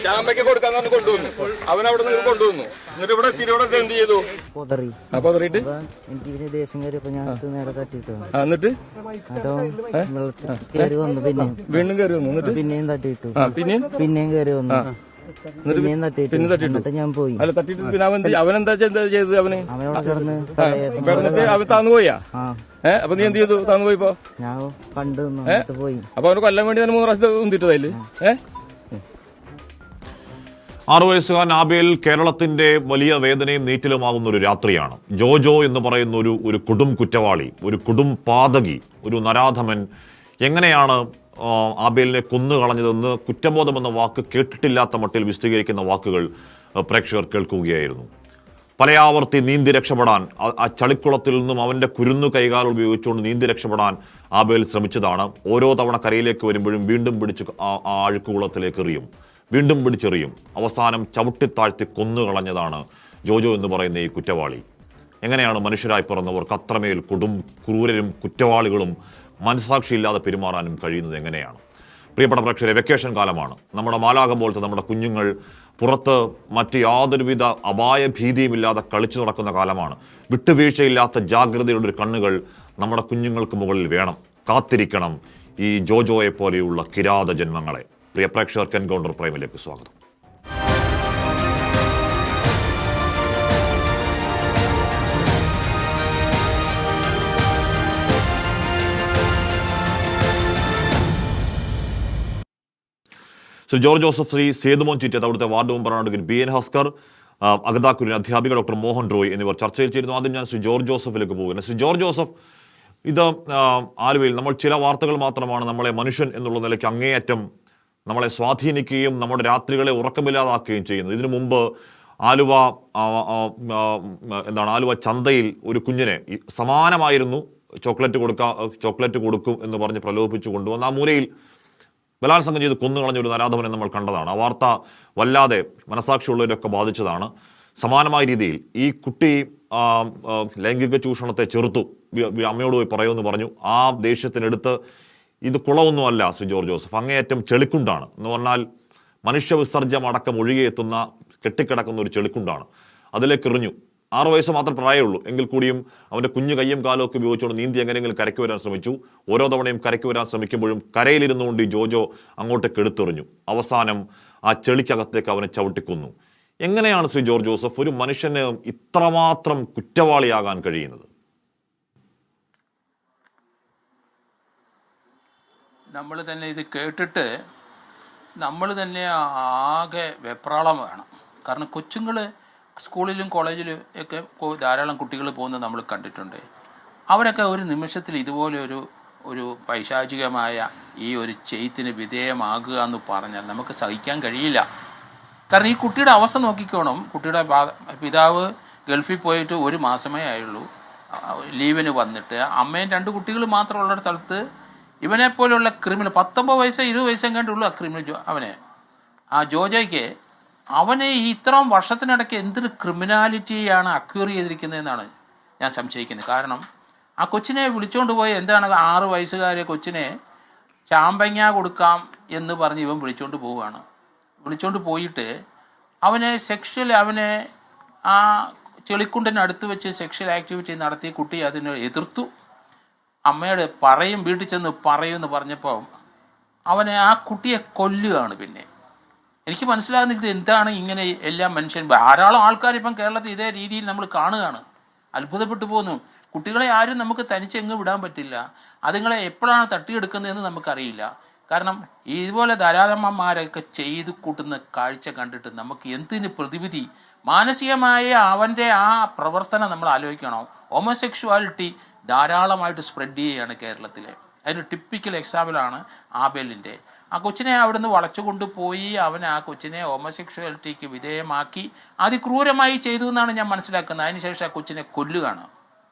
ചാമ്പയ്ക്ക് കൊടുക്കാൻ കൊണ്ടുവന്നു. അവനവിടെ നിന്ന് കൊണ്ടുവന്നു. എന്നിട്ട് ഇവിടെ തിരുവനന്തപുരത്ത് എന്ത് ചെയ്തു? പൊതറിയിട്ട് എനിക്ക് ദേഷ്യം കയറിയപ്പോ ഞാൻ നേരെ തട്ടിട്ടു. എന്നിട്ട് കയറി വന്നു. വീണ്ടും കയറി വന്നു. എന്നിട്ട് പിന്നെയും തട്ടിയിട്ടു. പിന്നെയും കയറി വന്നു. പിന്നെ തട്ടിട്ടു. ഞാൻ പോയി. അല്ല തട്ടിട്ട് പിന്നെ അവനെന്താ ചെയ്തത്? അവനവിടെ കിടന്ന് അവൻ താന്നുപോയാ? അപ്പൊ നീ എന്ത് ചെയ്തു? താന്നുപോയിപ്പോ ഞാൻ കണ്ടു പോയി. അപ്പൊ അവന് കൊല്ലാൻ വേണ്ടി തന്നെ 3 പ്രാവശ്യം ഉന്തിട്ടതല്ലേ? 6 വയസ്സുകാരൻ ആബേൽ കേരളത്തിന്റെ വലിയ വേദനയും നീറ്റിലുമാകുന്ന ഒരു രാത്രിയാണ്. ജോജോ എന്ന് പറയുന്ന ഒരു കൊടും കുറ്റവാളി, ഒരു കൊടും പാതകി, ഒരു നരാധമൻ എങ്ങനെയാണ് ആബേലിനെ കൊന്നുകളഞ്ഞതെന്ന് കുറ്റബോധമെന്ന വാക്ക് കേട്ടിട്ടില്ലാത്ത മട്ടിൽ വിശദീകരിക്കുന്ന വാക്കുകൾ പ്രേക്ഷകർ കേൾക്കുകയായിരുന്നു. പലയാവർത്തി നീന്തി രക്ഷപ്പെടാൻ, ആ ചളിക്കുളത്തിൽ നിന്നും അവന്റെ കുരുന്നു കൈകാൽ ഉപയോഗിച്ചുകൊണ്ട് നീന്തി രക്ഷപ്പെടാൻ ആബേൽ ശ്രമിച്ചതാണ്. ഓരോ തവണ കരയിലേക്ക് വരുമ്പോഴും വീണ്ടും പിടിച്ച് ആ അഴുക്കുകുളത്തിലേക്ക് എറിയും, വീണ്ടും പിടിച്ചെറിയും. അവസാനം ചവിട്ടിത്താഴ്ത്തി കൊന്നുകളഞ്ഞതാണ് ജോജോ എന്ന് പറയുന്ന ഈ കുറ്റവാളി. എങ്ങനെയാണ് മനുഷ്യരായി പിറന്നവർക്ക് അത്രമേൽ കൊടും ക്രൂരരും കുറ്റവാളികളും മനസ്സാക്ഷിയില്ലാതെ പെരുമാറാനും കഴിയുന്നത് എങ്ങനെയാണ്? പ്രിയപ്പെട്ട പ്രേക്ഷകരെ, വെക്കേഷൻ കാലമാണ്. നമ്മുടെ മാലാഖ പോലത്തെ നമ്മുടെ കുഞ്ഞുങ്ങൾ പുറത്ത് മറ്റ് യാതൊരുവിധ അപായ ഭീതിയുമില്ലാതെ കളിച്ചു നടക്കുന്ന കാലമാണ്. വിട്ടുവീഴ്ചയില്ലാത്ത ജാഗ്രതയുടെ ഒരു കണ്ണുകൾ നമ്മുടെ കുഞ്ഞുങ്ങൾക്ക് മുകളിൽ വേണം. കാത്തിരിക്കണം ഈ ജോജോയെ പോലെയുള്ള കിരാത ജന്മങ്ങളെ. പ്രിയ പ്രേക്ഷകർക്ക് എൻകൗണ്ടർ പ്രൈമിലേക്ക് സ്വാഗതം. ശ്രീ ജോർജ് ജോസഫ്, ശ്രീ സേതുമോൻ ചിറ്റത്ത്, അവിടുത്തെ വാർഡ് മെമ്പറാണ് advocate B N Haskar, Agatha Kurian, അധ്യാപിക ഡോക്ടർ മോഹൻ റോയ് എന്നിവർ ചർച്ചയിൽ ചേരുന്നു. ആദ്യം ഞാൻ ശ്രീ ജോർജ് ജോസഫിലേക്ക് പോകുന്നു. ശ്രീ ജോർജ് ജോസഫ്, ഇത് ആലുവയിൽ നമ്മൾ ചില വാർത്തകൾ മാത്രമാണ് നമ്മളെ മനുഷ്യൻ എന്നുള്ള നിലയ്ക്ക് അങ്ങേയറ്റം നമ്മളെ സ്വാധീനിക്കുകയും നമ്മുടെ രാത്രികളെ ഉറക്കമില്ലാതാക്കുകയും ചെയ്യുന്നത്. ഇതിനു മുമ്പ് ആലുവ ചന്തയിൽ ഒരു കുഞ്ഞിനെ സമാനമായിരുന്നു ചോക്ലേറ്റ് കൊടുക്കും എന്ന് പറഞ്ഞ് പ്രലോഭിപ്പിച്ചു കൊണ്ടുവന്ന് ആ മൂലയിൽ ബലാത്സംഗം ചെയ്ത് കൊന്നുകളഞ്ഞ ഒരു നരാധമനെ നമ്മൾ കണ്ടതാണ്. ആ വാർത്ത വല്ലാതെ മനസാക്ഷിയുള്ളവരൊക്കെ ബാധിച്ചതാണ്. സമാനമായ രീതിയിൽ ഈ കുട്ടി ലൈംഗിക ചൂഷണത്തെ ചെറുത്തു, അമ്മയോട് പോയി പറയുമെന്ന് പറഞ്ഞു. ആ ദേഷ്യത്തിനെടുത്ത് ഇത് കുളമൊന്നുമല്ല ശ്രീ ജോർജ് ജോസഫ്, അങ്ങേയറ്റം ചെളിക്കുണ്ടാണ്. എന്ന് പറഞ്ഞാൽ മനുഷ്യവിസർജ്യം അടക്കം ഒഴുകിയെത്തുന്ന കെട്ടിക്കിടക്കുന്ന ഒരു ചെളിക്കുണ്ടാണ്. അതിലേക്ക് എറിഞ്ഞു. 6 വയസ്സ് മാത്രം പ്രായമുള്ളൂ. എങ്കിൽ കൂടിയും അവൻ്റെ കുഞ്ഞു കയ്യും കാലും ഒക്കെ ഉപയോഗിച്ചുകൊണ്ട് നീന്തി എങ്ങനെയെങ്കിലും കരയ്ക്ക് വരാൻ ശ്രമിച്ചു. ഓരോ തവണയും കരയ്ക്ക് വരാൻ ശ്രമിക്കുമ്പോഴും കരയിലിരുന്നുകൊണ്ട് ഈ ജോജോ അങ്ങോട്ടേക്ക് എടുത്തെറിഞ്ഞു. അവസാനം ആ ചെളിക്കകത്തേക്ക് അവനെ ചവിട്ടിക്കൊന്നു. എങ്ങനെയാണ് ശ്രീ ജോർജ് ജോസഫ് ഒരു മനുഷ്യന് ഇത്രമാത്രം കുറ്റവാളിയാകാൻ കഴിയുന്നത്? നമ്മൾ തന്നെ ഇത് കേട്ടിട്ട് നമ്മൾ തന്നെ ആകെ വെപ്രാളമാണ്. കാരണം കൊച്ചുങ്ങൾ സ്കൂളിലും കോളേജിലും ഒക്കെ ധാരാളം കുട്ടികൾ പോകുന്നത് നമ്മൾ കണ്ടിട്ടുണ്ട്. അവരൊക്കെ ഒരു നിമിഷത്തിൽ ഇതുപോലെ ഒരു പൈശാചികമായ ഈ ഒരു ചെയ്ത്തിന് വിധേയമാകുക എന്ന് പറഞ്ഞാൽ നമുക്ക് സഹിക്കാൻ കഴിയില്ല. കാരണം ഈ കുട്ടിയുടെ അവസ്ഥ നോക്കിക്കോണം. കുട്ടിയുടെ പിതാവ് ഗൾഫിൽ പോയിട്ട് 1 മാസമേ ആയുള്ളൂ. ലീവിന് വന്നിട്ട് അമ്മയും 2 കുട്ടികൾ മാത്രമുള്ള സ്ഥലത്ത് ഇവനെപ്പോലെയുള്ള ക്രിമിനൽ 19 വയസ്സോ 20 വയസ്സും കണ്ടുള്ളൂ ആ ക്രിമിനൽ ആ ജോജോയ്ക്ക്. അവനെ ഈ ഇത്രയും വർഷത്തിനിടയ്ക്ക് എന്തൊരു ക്രിമിനാലിറ്റിയാണ് അക്യൂർ ചെയ്തിരിക്കുന്നതെന്നാണ് ഞാൻ സംശയിക്കുന്നത്. കാരണം ആ കൊച്ചിനെ വിളിച്ചുകൊണ്ട് പോയി എന്താണ് 6 വയസ്സുകാരെ കൊച്ചിനെ ചാമ്പങ്ങ കൊടുക്കാം എന്ന് പറഞ്ഞ് ഇവൻ വിളിച്ചുകൊണ്ട് പോവുകയാണ്. വിളിച്ചുകൊണ്ട് പോയിട്ട് അവനെ ആ ചെളിക്കുണ്ടിനടുത്ത് വെച്ച് സെക്ഷൽ ആക്ടിവിറ്റി നടത്തി. കുട്ടി അതിനെ എതിർത്തു. അമ്മയോട് വീട്ടിൽ ചെന്ന് പറയുമെന്ന് പറഞ്ഞപ്പോൾ അവനെ ആ കുട്ടിയെ കൊല്ലുകയാണ്. പിന്നെ എനിക്ക് മനസ്സിലാകുന്നത് എന്താണ് ഇങ്ങനെ എല്ലാം മനുഷ്യൻ ധാരാളം ആൾക്കാർ ഇപ്പം കേരളത്തിൽ ഇതേ രീതിയിൽ നമ്മൾ കാണുകയാണ്. അത്ഭുതപ്പെട്ടു പോകുന്നു. കുട്ടികളെ ആരും നമുക്ക് തനിച്ചെങ്ങും വിടാൻ പറ്റില്ല. അതുങ്ങളെ എപ്പോഴാണ് തട്ടിയെടുക്കുന്നതെന്ന് നമുക്കറിയില്ല. കാരണം ഇതുപോലെ ധാരാളന്മാരൊക്കെ ചെയ്ത് കൂട്ടുന്ന കാഴ്ച കണ്ടിട്ട് നമുക്ക് എന്തിന് പ്രതിവിധി? മാനസികമായ അവൻ്റെ ആ പ്രവർത്തനം നമ്മൾ ആലോചിക്കണം. ഹോമോസെക്ഷുവാലിറ്റി ധാരാളമായിട്ട് സ്പ്രെഡ് ചെയ്യുകയാണ് കേരളത്തിലെ. അതിന് ടിപ്പിക്കൽ എക്സാമ്പിളാണ് ആബേലിൻ്റെ. ആ കൊച്ചിനെ അവിടുന്ന് വളച്ചുകൊണ്ട് പോയി അവൻ ആ കൊച്ചിനെ ഹോമോസെക്ഷുവാലിറ്റിക്ക് വിധേയമാക്കി അതിക്രൂരമായി ചെയ്തു എന്നാണ് ഞാൻ മനസ്സിലാക്കുന്നത്. അതിനുശേഷം ആ കൊച്ചിനെ കൊല്ലുകയാണ്.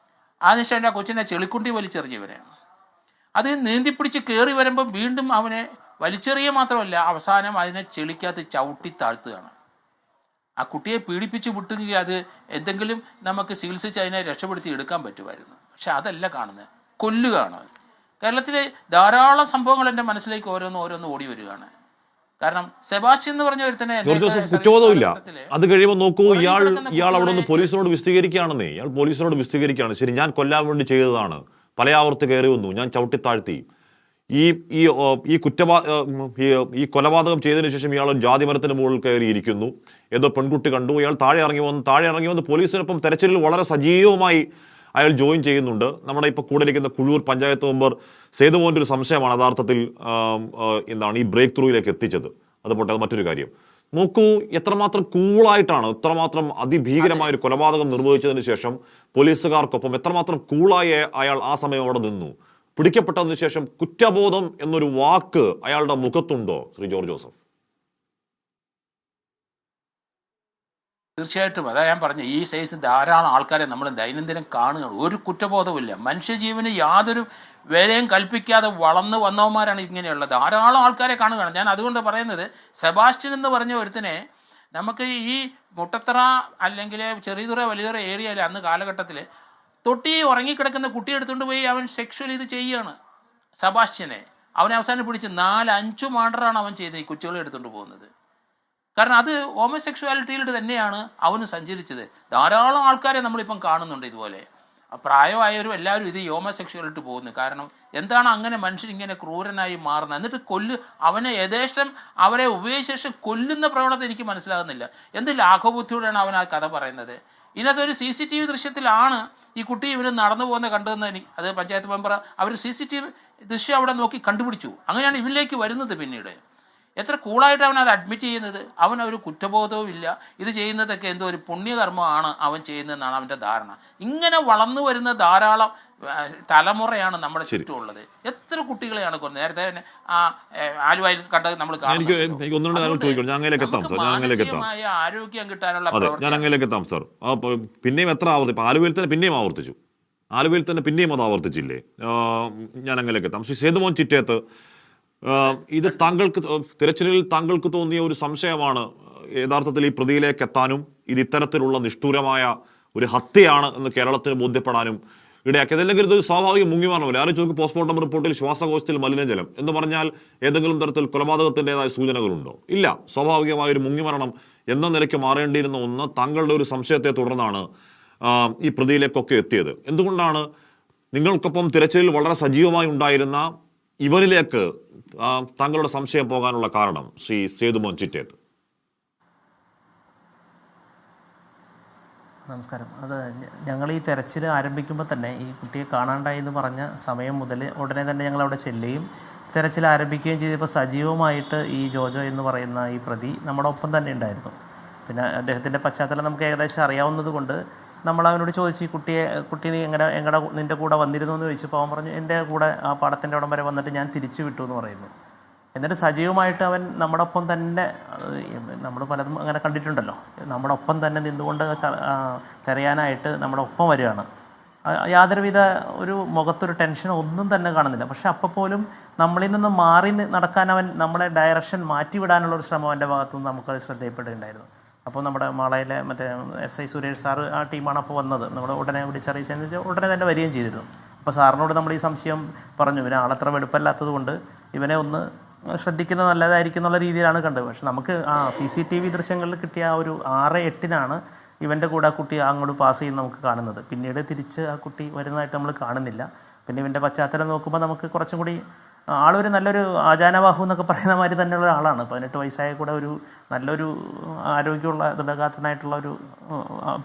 അതിനുശേഷം ആ കൊച്ചിനെ ചെളിക്കുണ്ടി വലിച്ചെറിഞ്ഞവരെ അത് നീന്തിപ്പിടിച്ച് കയറി വരുമ്പം വീണ്ടും അവനെ വലിച്ചെറിയുക മാത്രമല്ല, അവസാനം അതിനെ ചെളിക്കകത്ത് ചവിട്ടി താഴ്ത്തുകയാണ്. ആ കുട്ടിയെ പീഡിപ്പിച്ച് വിട്ടെങ്കിൽ അത് എന്തെങ്കിലും നമുക്ക് ചികിത്സിച്ച് അതിനെ രക്ഷപ്പെടുത്തി എടുക്കാൻ പറ്റുമായിരുന്നു. പക്ഷെ അതല്ല കാണുന്നത്, കൊല്ലുകയാണ്. കേരളത്തിലെ ധാരാളം സംഭവങ്ങൾ എൻ്റെ മനസ്സിലേക്ക് ഓരോന്ന് ഓടി വരികയാണ്. കാരണം സെബാസ്റ്റ്യൻ എന്ന് പറഞ്ഞ ഒരുത്തനെ കുറ്റബോധമില്ല. അത് കഴിയുമ്പോൾ നോക്കൂ, ഇയാൾ അവിടെ നിന്ന് പോലീസിനോട് വിശദീകരിക്കുകയാണെന്നേ. ഇയാൾ പോലീസിനോട് വിശദീകരിക്കുകയാണ്, ശരി ഞാൻ കൊല്ലാൻ വേണ്ടി ചെയ്തതാണ്, പല ആവർത്തി കയറി വന്നു, ഞാൻ ചവിട്ടിത്താഴ്ത്തി. ഈ കൊലപാതകം ചെയ്തതിനു ശേഷം ഇയാൾ ജാതിമരത്തിന് മുകളിൽ കയറിയിരിക്കുന്നു. ഏതോ പെൺകുട്ടി കണ്ടു, ഇയാൾ താഴെ ഇറങ്ങി വന്ന് പോലീസിനൊപ്പം തെരച്ചിലിൽ വളരെ സജീവമായി അയാൾ ജോയിൻ ചെയ്യുന്നുണ്ട്. നമ്മുടെ ഇപ്പോൾ കൂടെ ഇരിക്കുന്ന കുഴൂർ പഞ്ചായത്ത് മെമ്പർ സേതുമോൻ്റെ ഒരു സംശയമാണ് യഥാർത്ഥത്തിൽ ഈ ബ്രേക്ക് ത്രൂയിലേക്ക് എത്തിച്ചത്. അതുപോട്ടെ, അത് മറ്റൊരു കാര്യം. നോക്കൂ, എത്രമാത്രം കൂളായിട്ടാണ്, എത്രമാത്രം അതിഭീകരമായ ഒരു കൊലപാതകം നിർവഹിച്ചതിന് ശേഷം പോലീസുകാർക്കൊപ്പം എത്രമാത്രം കൂളായി അയാൾ ആ സമയം അവിടെ നിന്നു. പിടിക്കപ്പെട്ടതിന് ശേഷം കുറ്റബോധം എന്നൊരു വാക്ക് അയാളുടെ മുഖത്തുണ്ടോ ശ്രീ ജോർജ് ജോസഫ്? തീർച്ചയായിട്ടും. അതാ ഞാൻ പറഞ്ഞു, ഈ സൈസ് ധാരാളം ആൾക്കാരെ നമ്മൾ ദൈനംദിനം കാണുകയാണ്. ഒരു കുറ്റബോധവുമില്ല, മനുഷ്യജീവന് യാതൊരു വിലയും കൽപ്പിക്കാതെ വളർന്നു വന്നവന്മാരാണ് ഇങ്ങനെയുള്ള ധാരാളം ആൾക്കാരെ കാണുകയാണ്. ഞാൻ അതുകൊണ്ട് പറയുന്നത്, സെബാസ്റ്റ്യൻ എന്ന് പറഞ്ഞ ഒരുത്തിനെ നമുക്ക് ഈ മുട്ടത്തറ അല്ലെങ്കിൽ ചെറിയതുറ വലിയതുറ ഏരിയയിൽ അന്ന് കാലഘട്ടത്തിൽ തൊട്ടി ഉറങ്ങിക്കിടക്കുന്ന കുട്ടി എടുത്തുകൊണ്ട് പോയി അവൻ സെക്ഷൽ ഇത് ചെയ്യുകയാണ്. സെബാസ്റ്റ്യനെ അവനെ അവസാനം പിടിച്ച് 4-5 മർഡറാണ് അവൻ ചെയ്തത്, ഈ കൊച്ചുകളെ എടുത്തുകൊണ്ട് പോകുന്നത്. കാരണം അത് ഹോമോസെക്ഷുവാലിറ്റിയിലൂടെ തന്നെയാണ് അവന് സഞ്ചരിച്ചത്. ധാരാളം ആൾക്കാരെ നമ്മളിപ്പം കാണുന്നുണ്ട് ഇതുപോലെ. പ്രായമായവരും എല്ലാവരും ഇത് ഹോമോസെക്ഷുവാലിറ്റി പോകുന്നു. കാരണം എന്താണ് അങ്ങനെ മനുഷ്യൻ ഇങ്ങനെ ക്രൂരനായി മാറുന്നത്? എന്നിട്ട് അവനെ യഥേഷ്ടം അവരെ ഉപയോഗിച്ച ശേഷം കൊല്ലുന്ന പ്രവണത എനിക്ക് മനസ്സിലാകുന്നില്ല. എന്ത് ലാഘവബുദ്ധിയോടെയാണ് അവൻ ആ കഥ പറയുന്നത്? ഇതിനകത്തൊരു CCTV ദൃശ്യത്തിലാണ് ഈ കുട്ടി ഇവർ നടന്നു പോകുന്നത് കണ്ടതെന്ന് അത് പഞ്ചായത്ത് മെമ്പർ അവർ CCTV ദൃശ്യം അവിടെ നോക്കി കണ്ടുപിടിച്ചു. അങ്ങനെയാണ് ഇവനിലേക്ക് വരുന്നത്. പിന്നീട് എത്ര കൂളായിട്ട് അവൻ അത് അഡ്മിറ്റ് ചെയ്യുന്നത്. അവനൊരു കുറ്റബോധവും ഇല്ല. ഇത് ചെയ്യുന്നതൊക്കെ എന്തോ ഒരു പുണ്യകർമ്മമാണ് അവൻ ചെയ്യുന്നതെന്നാണ് അവൻ്റെ ധാരണ. ഇങ്ങനെ വളർന്നു വരുന്ന ധാരാളം തലമുറയാണ് നമ്മുടെ ചുറ്റുമുള്ളത്. എത്ര കുട്ടികളെയാണ് കൊന്നത്. നേരത്തെ തന്നെ ആലുവയിൽ കണ്ടത് നമ്മൾ മാനസികമായ ആരോഗ്യം കിട്ടാനുള്ള ഞാൻ അങ്ങനെയൊക്കെ എത്താം സാർ. പിന്നെയും എത്ര ആവർത്തി ആലുവയിൽ തന്നെ പിന്നെയും ആവർത്തിച്ചു, ആലുവയിൽ തന്നെ പിന്നെയും അത് ആവർത്തിച്ചില്ലേ? ഞാൻ അങ്ങനെയൊക്കെ എത്താം. ശ്രീ സേതുമോൻ ചിറ്റേത്ത്, ഇത് തിരച്ചിലിൽ താങ്കൾക്ക് തോന്നിയ ഒരു സംശയമാണ് യഥാർത്ഥത്തിൽ ഈ പ്രതിയിലേക്ക് എത്താനും ഇത് ഇത്തരത്തിലുള്ള നിഷ്ഠൂരമായ ഒരു ഹത്യയാണ് എന്ന് കേരളത്തിന് ബോധ്യപ്പെടാനും ഇടയാക്കിയത്. അല്ലെങ്കിൽ ഇതൊരു സ്വാഭാവിക മുങ്ങിമാറണമല്ല. ആരും ചോദിക്കും, പോസ്റ്റ്മോർട്ടം റിപ്പോർട്ടിൽ ശ്വാസകോശത്തിൽ മലിനജലം എന്ന് പറഞ്ഞാൽ ഏതെങ്കിലും തരത്തിൽ കൊലപാതകത്തിൻ്റെതായ സൂചനകളുണ്ടോ? ഇല്ല. സ്വാഭാവികമായ ഒരു മുങ്ങിമരണം എന്ന നിലയ്ക്ക് മാറേണ്ടിയിരുന്ന ഒന്ന് താങ്കളുടെ ഒരു സംശയത്തെ തുടർന്നാണ് ഈ പ്രതിയിലേക്കൊക്കെ എത്തിയത്. എന്തുകൊണ്ടാണ് നിങ്ങൾക്കൊപ്പം തിരച്ചിലിൽ വളരെ സജീവമായി ഉണ്ടായിരുന്ന ഇവനിലേക്ക് താങ്കളുടെ സംശയം പോകാനുള്ള കാരണം ശ്രീ സേതുമോൻ ചിറ്റേത്ത്? നമസ്കാരം. അത് ഞങ്ങൾ ഈ തെരച്ചിൽ ആരംഭിക്കുമ്പോൾ തന്നെ ഈ കുട്ടിയെ കാണാണ്ടായി എന്ന് പറഞ്ഞ സമയം മുതൽ ഉടനെ തന്നെ ഞങ്ങൾ അവിടെ ചെല്ലുകയും തെരച്ചിൽ ആരംഭിക്കുകയും ചെയ്തപ്പോൾ സജീവമായിട്ട് ഈ ജോജോ എന്ന് പറയുന്ന ഈ പ്രതി നമ്മുടെ ഒപ്പം തന്നെ ഉണ്ടായിരുന്നു. പിന്നെ അദ്ദേഹത്തിൻ്റെ പശ്ചാത്തലം നമുക്ക് ഏകദേശം അറിയാവുന്നത് കൊണ്ട് നമ്മൾ അവനോട് ചോദിച്ചു, കുട്ടി നീ നിൻ്റെ കൂടെ വന്നിരുന്നു എന്ന് ചോദിച്ചപ്പോൾ അവൻ പറഞ്ഞു, എൻ്റെ കൂടെ ആ പാടത്തിൻ്റെ അവിടം വരെ വന്നിട്ട് ഞാൻ തിരിച്ചു വിട്ടു എന്ന് പറയുന്നു. എന്നിട്ട് സജീവമായിട്ട് അവൻ നമ്മുടെ ഒപ്പം തന്നെ, നമ്മൾ പലതും അങ്ങനെ കണ്ടിട്ടുണ്ടല്ലോ, നമ്മുടെ ഒപ്പം തന്നെ നിന്നുകൊണ്ട് തിരയാനായിട്ട് നമ്മുടെ ഒപ്പം വരികയാണ്. യാതൊരുവിധ ഒരു മുഖത്തൊരു ടെൻഷനോ ഒന്നും തന്നെ കാണുന്നില്ല. പക്ഷെ അപ്പോൾ പോലും നമ്മളിൽ നിന്ന് മാറി നടക്കാൻ അവൻ നമ്മളെ ഡയറക്ഷൻ മാറ്റിവിടാനുള്ളൊരു ശ്രമം അവൻ്റെ ഭാഗത്തുനിന്ന് നമുക്ക് ശ്രദ്ധയിൽപ്പെട്ടിട്ടുണ്ടായിരുന്നു. അപ്പോൾ നമ്മുടെ മാളയിലെ മറ്റേ SI സുരേഷ് സാറ് ആ ടീമാണ് അപ്പോൾ വന്നത്. നമ്മൾ ഉടനെ വിളിച്ചറിയിച്ചതെന്ന് വെച്ചാൽ ഉടനെ തന്നെ വരികയും ചെയ്തിരുന്നു. അപ്പോൾ സാറിനോട് നമ്മൾ ഈ സംശയം പറഞ്ഞു, ഇവനെ ആളത്ര വെടുപ്പല്ലാത്തത് കൊണ്ട് ഇവനെ ഒന്ന് ശ്രദ്ധിക്കുന്നത് നല്ലതായിരിക്കും എന്നുള്ള രീതിയിലാണ് കണ്ടത്. പക്ഷെ നമുക്ക് CCTV ദൃശ്യങ്ങളിൽ കിട്ടിയ ആ ഒരു 6-8-നാണ് ഇവൻ്റെ കൂടെ ആ കുട്ടി അങ്ങോട്ട് പാസ് ചെയ്യുന്ന നമുക്ക് കാണുന്നത്. പിന്നീട് തിരിച്ച് ആ കുട്ടി വരുന്നതായിട്ട് നമ്മൾ കാണുന്നില്ല. പിന്നെ ഇവൻ്റെ പശ്ചാത്തലം നോക്കുമ്പോൾ നമുക്ക് കുറച്ചും കൂടി ആളൊരു നല്ലൊരു ആചാനബാഹു എന്നൊക്കെ പറയുന്ന മാതിരി തന്നെയുള്ള ആളാണ്. 18 വയസ്സായ കൂടെ ഒരു നല്ലൊരു ആരോഗ്യമുള്ള ദൃഢഗാത്രനായിട്ടുള്ള ഒരു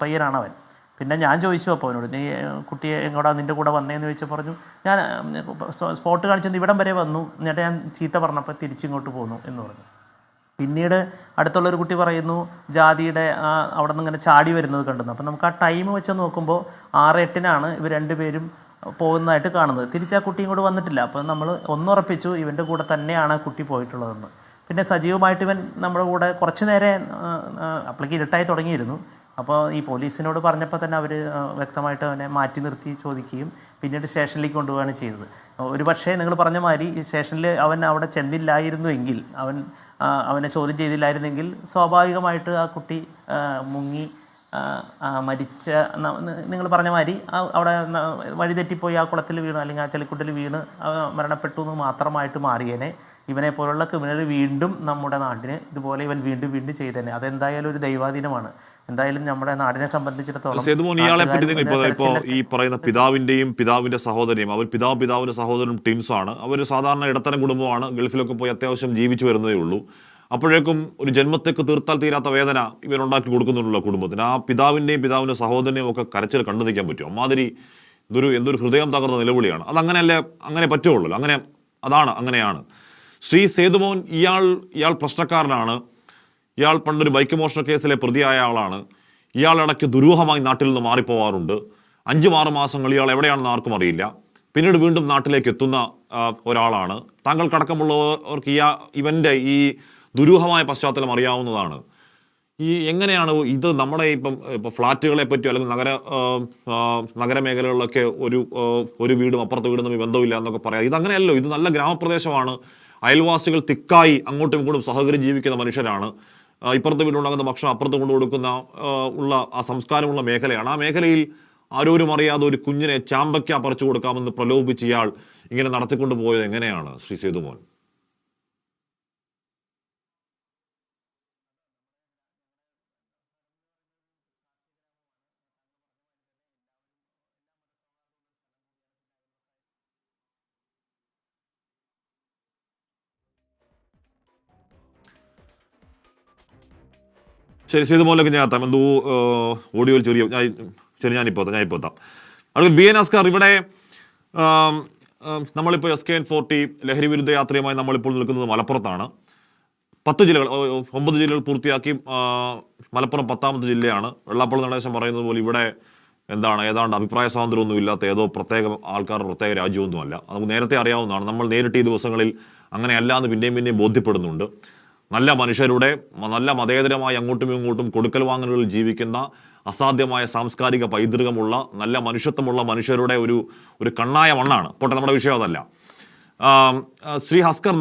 പയ്യനാണ് അവൻ. പിന്നെ ഞാൻ ചോദിച്ചു അപ്പോൾ അവനോട്, നീ കുട്ടിയെ എങ്ങോട്ടാ നിൻ്റെ കൂടെ വന്നതെന്ന് ചോദിച്ചാൽ പറഞ്ഞു, ഞാൻ സ്പോട്ട് കാണിച്ചത് ഇവിടം വരെ വന്നു, എന്നിട്ട് ഞാൻ ചീത്ത പറഞ്ഞപ്പോൾ തിരിച്ചിങ്ങോട്ട് പോന്നു എന്ന് പറഞ്ഞു. പിന്നീട് അടുത്തുള്ളൊരു കുട്ടി പറയുന്നു, ജാതിയുടെ അവിടെ നിന്ന് ഇങ്ങനെ ചാടി വരുന്നത് കണ്ടെന്ന്. അപ്പം നമുക്ക് ആ ടൈം വെച്ച് നോക്കുമ്പോൾ 6-8-നാണ് ഇവർ രണ്ടുപേരും പോകുന്നതായിട്ട് കാണുന്നത്. തിരിച്ച് ആ കുട്ടി ഇങ്ങോട്ട് വന്നിട്ടില്ല. അപ്പം നമ്മൾ ഒന്നുറപ്പിച്ചു ഇവൻ്റെ കൂടെ തന്നെയാണ് കുട്ടി പോയിട്ടുള്ളതെന്ന്. പിന്നെ സജീവമായിട്ട് ഇവൻ നമ്മുടെ കൂടെ കുറച്ച് നേരം അപ്പോഴേക്ക് ഇരുട്ടായി തുടങ്ങിയിരുന്നു. അപ്പോൾ ഈ പോലീസിനോട് പറഞ്ഞപ്പോൾ തന്നെ അവർ വ്യക്തമായിട്ട് അവനെ മാറ്റി നിർത്തി ചോദിക്കുകയും പിന്നീട് സ്റ്റേഷനിലേക്ക് കൊണ്ടുപോവുകയാണ് ചെയ്തത്. ഒരു പക്ഷേ നിങ്ങൾ പറഞ്ഞ മാതിരി ഈ സ്റ്റേഷനിൽ അവൻ അവിടെ ചെന്നില്ലായിരുന്നുവെങ്കിൽ, അവനെ ചോദ്യം ചെയ്തില്ലായിരുന്നെങ്കിൽ സ്വാഭാവികമായിട്ട് ആ കുട്ടി മുങ്ങി മരിച്ച, നിങ്ങൾ പറഞ്ഞ മാതിരി അവിടെ വഴിതെറ്റിപ്പോയി ആ കുളത്തിൽ വീണ് അല്ലെങ്കിൽ ആ ചെളിക്കുട്ടിൽ വീണ് മരണപ്പെട്ടു എന്ന് മാത്രമായിട്ട് മാറിയേനെ. ഇവനെ പോലുള്ള ക്രിമിനൽ വീണ്ടും നമ്മുടെ നാടിന് ഇതുപോലെ ഇവൻ വീണ്ടും വീണ്ടും ചെയ്തേനെ. അതെന്തായാലും ഒരു ദൈവാധീനമാണ്. എന്തായാലും നമ്മുടെ നാടിനെ സംബന്ധിച്ചിടത്തോളം ഇയാളെ പറ്റി ഇപ്പോൾ ഈ പറയുന്ന പിതാവിന്റെ സഹോദരിയും, അവർ പിതാവിന്റെ സഹോദരനും ടീംസാണ്. അവർ സാധാരണ ഇടത്തരം കുടുംബമാണ്, ഗൾഫിലൊക്കെ പോയി അത്യാവശ്യം ജീവിച്ചു വരുന്നതേ ഉള്ളൂ. അപ്പോഴേക്കും ഒരു ജന്മത്തേക്ക് തീർത്താൽ തീരാത്ത വേദന ഇവരുണ്ടാക്കി കൊടുക്കുന്നുണ്ടല്ലോ കുടുംബത്തിന്. ആ പിതാവിന്റെ സഹോദരനെയും ഒക്കെ കരച്ചിൽ കണ്ടു നിൽക്കാൻ പറ്റും. അമ്മാതിരി എന്തൊരു ഹൃദയം തകർന്ന നിലവിളിയാണ്. അതങ്ങനെയല്ലേ, അങ്ങനെ പറ്റുള്ളൂ. അങ്ങനെയാണ്. ശ്രീ സേതുമോൻ, ഇയാൾ പ്രശ്നക്കാരനാണ്. ഇയാൾ പണ്ടൊരു ബൈക്ക് മോഷണ കേസിലെ പ്രതിയായ ആളാണ്. ഇയാൾ ഇടയ്ക്ക് ദുരൂഹമായി നാട്ടിൽ നിന്ന് മാറിപ്പോവാറുണ്ട്. 5-6 മാസങ്ങൾ ഇയാൾ എവിടെയാണെന്ന് ആർക്കും അറിയില്ല. പിന്നീട് വീണ്ടും നാട്ടിലേക്ക് എത്തുന്ന ഒരാളാണ്. താങ്കൾക്കടക്കമുള്ളവർക്ക് ഇവൻ്റെ ഈ ദുരൂഹമായ പശ്ചാത്തലം അറിയാവുന്നതാണ്. എങ്ങനെയാണ് ഇത് നമ്മുടെ ഇപ്പം ഫ്ലാറ്റുകളെ പറ്റിയോ അല്ലെങ്കിൽ നഗരമേഖലകളിലൊക്കെ ഒരു വീടും അപ്പുറത്തെ വീടും തമ്മിൽ ബന്ധമില്ല എന്നൊക്കെ പറയാം. ഇതങ്ങനെയല്ലോ. ഇത് നല്ല ഗ്രാമപ്രദേശമാണ്. അയൽവാസികൾ തിക്കായി അങ്ങോട്ടും ഇങ്ങോട്ടും സഹകരിച്ച് ജീവിക്കുന്ന മനുഷ്യരാണ്. ഇപ്പുറത്തെ വീടുണ്ടാകുന്ന ഭക്ഷണം അപ്പുറത്ത് കൊണ്ടു കൊടുക്കുന്ന ആ സംസ്കാരമുള്ള മേഖലയാണ്. ആ മേഖലയിൽ ആരോരും അറിയാതെ ഒരു കുഞ്ഞിനെ ചാമ്പയ്ക്ക പറിച്ചു കൊടുക്കാമെന്ന് പ്രലോഭിച്ച് ഇയാൾ ഇങ്ങനെ നടത്തിക്കൊണ്ട് പോയത് എങ്ങനെയാണ് ശ്രീ സേതുമോൻ? ശരി, സേതുമോനിലേക്ക് ഞാൻ എത്താം. എന്തോ ഓഡിയോയിൽ ഞാനിപ്പോൾ എത്താം. അടുത്ത BN അസ്കർ, ഇവിടെ നമ്മളിപ്പോൾ SKN40 ലഹരി വിരുദ്ധ യാത്രയുമായി നമ്മളിപ്പോൾ നിൽക്കുന്നത് മലപ്പുറത്താണ്. 9 ജില്ലകൾ പൂർത്തിയാക്കി. മലപ്പുറം 10ാമത്തെ ജില്ലയാണ്. വെള്ളാപ്പള്ളി നടേശൻ പറയുന്നത് പോലെ ഇവിടെ ഏതാണ്ട് അഭിപ്രായ സ്വാതന്ത്ര്യമൊന്നും ഇല്ലാത്ത ഏതോ പ്രത്യേക ആൾക്കാരുടെ പ്രത്യേക രാജ്യമൊന്നുമല്ല. നമുക്ക് നേരത്തെ അറിയാവുന്നതാണ്. നമ്മൾ നേരിട്ട് ഈ ദിവസങ്ങളിൽ അങ്ങനെയല്ല എന്ന് പിന്നെയും ബോധ്യപ്പെടുന്നുണ്ട്. നല്ല മനുഷ്യരുടെ, നല്ല മതേതരമായി അങ്ങോട്ടും ഇങ്ങോട്ടും കൊടുക്കൽ വാങ്ങലുകളിൽ ജീവിക്കുന്ന, അസാധ്യമായ സാംസ്കാരിക പൈതൃകമുള്ള, നല്ല മനുഷ്യത്വമുള്ള മനുഷ്യരുടെ ഒരു കണ്ണായ മണ്ണാണ്. പോട്ടെ, നമ്മുടെ വിഷയം അതല്ല. ശ്രീ ഹസ്കർ,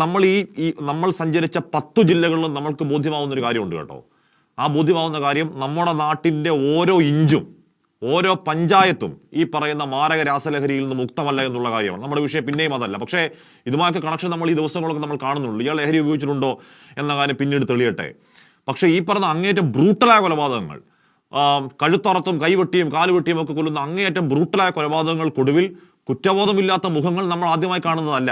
നമ്മൾ സഞ്ചരിച്ച 10 ജില്ലകളിലും നമ്മൾക്ക് ബോധ്യമാവുന്നൊരു കാര്യമുണ്ട് കേട്ടോ. ആ ബോധ്യമാവുന്ന കാര്യം, നമ്മുടെ നാട്ടിൻ്റെ ഓരോ ഇഞ്ചും ഓരോ പഞ്ചായത്തും ഈ പറയുന്ന മാരക രാസലഹരിയിൽ നിന്ന് മുക്തമല്ല എന്നുള്ള കാര്യമാണ്. നമ്മുടെ വിഷയം പിന്നെയും അതല്ല. പക്ഷേ ഇതുമായൊക്കെ കണക്ഷൻ നമ്മൾ ഈ ദിവസങ്ങളൊക്കെ നമ്മൾ കാണുന്നുള്ളൂ. ഇയാൾ ലഹരി ഉപയോഗിച്ചിട്ടുണ്ടോ എന്ന കാര്യം പിന്നീട് തെളിയട്ടെ. പക്ഷേ ഈ പറഞ്ഞ അങ്ങേയറ്റം ബ്രൂട്ടലായ കൊലപാതകങ്ങൾ, കഴുത്തറത്തും കൈവെട്ടിയും കാലുവെട്ടിയും ഒക്കെ കൊല്ലുന്ന അങ്ങേയറ്റം ബ്രൂട്ടലായ കൊലപാതകങ്ങൾക്കൊടുവിൽ കുറ്റബോധമില്ലാത്ത മുഖങ്ങൾ നമ്മൾ ആദ്യമായി കാണുന്നതല്ല.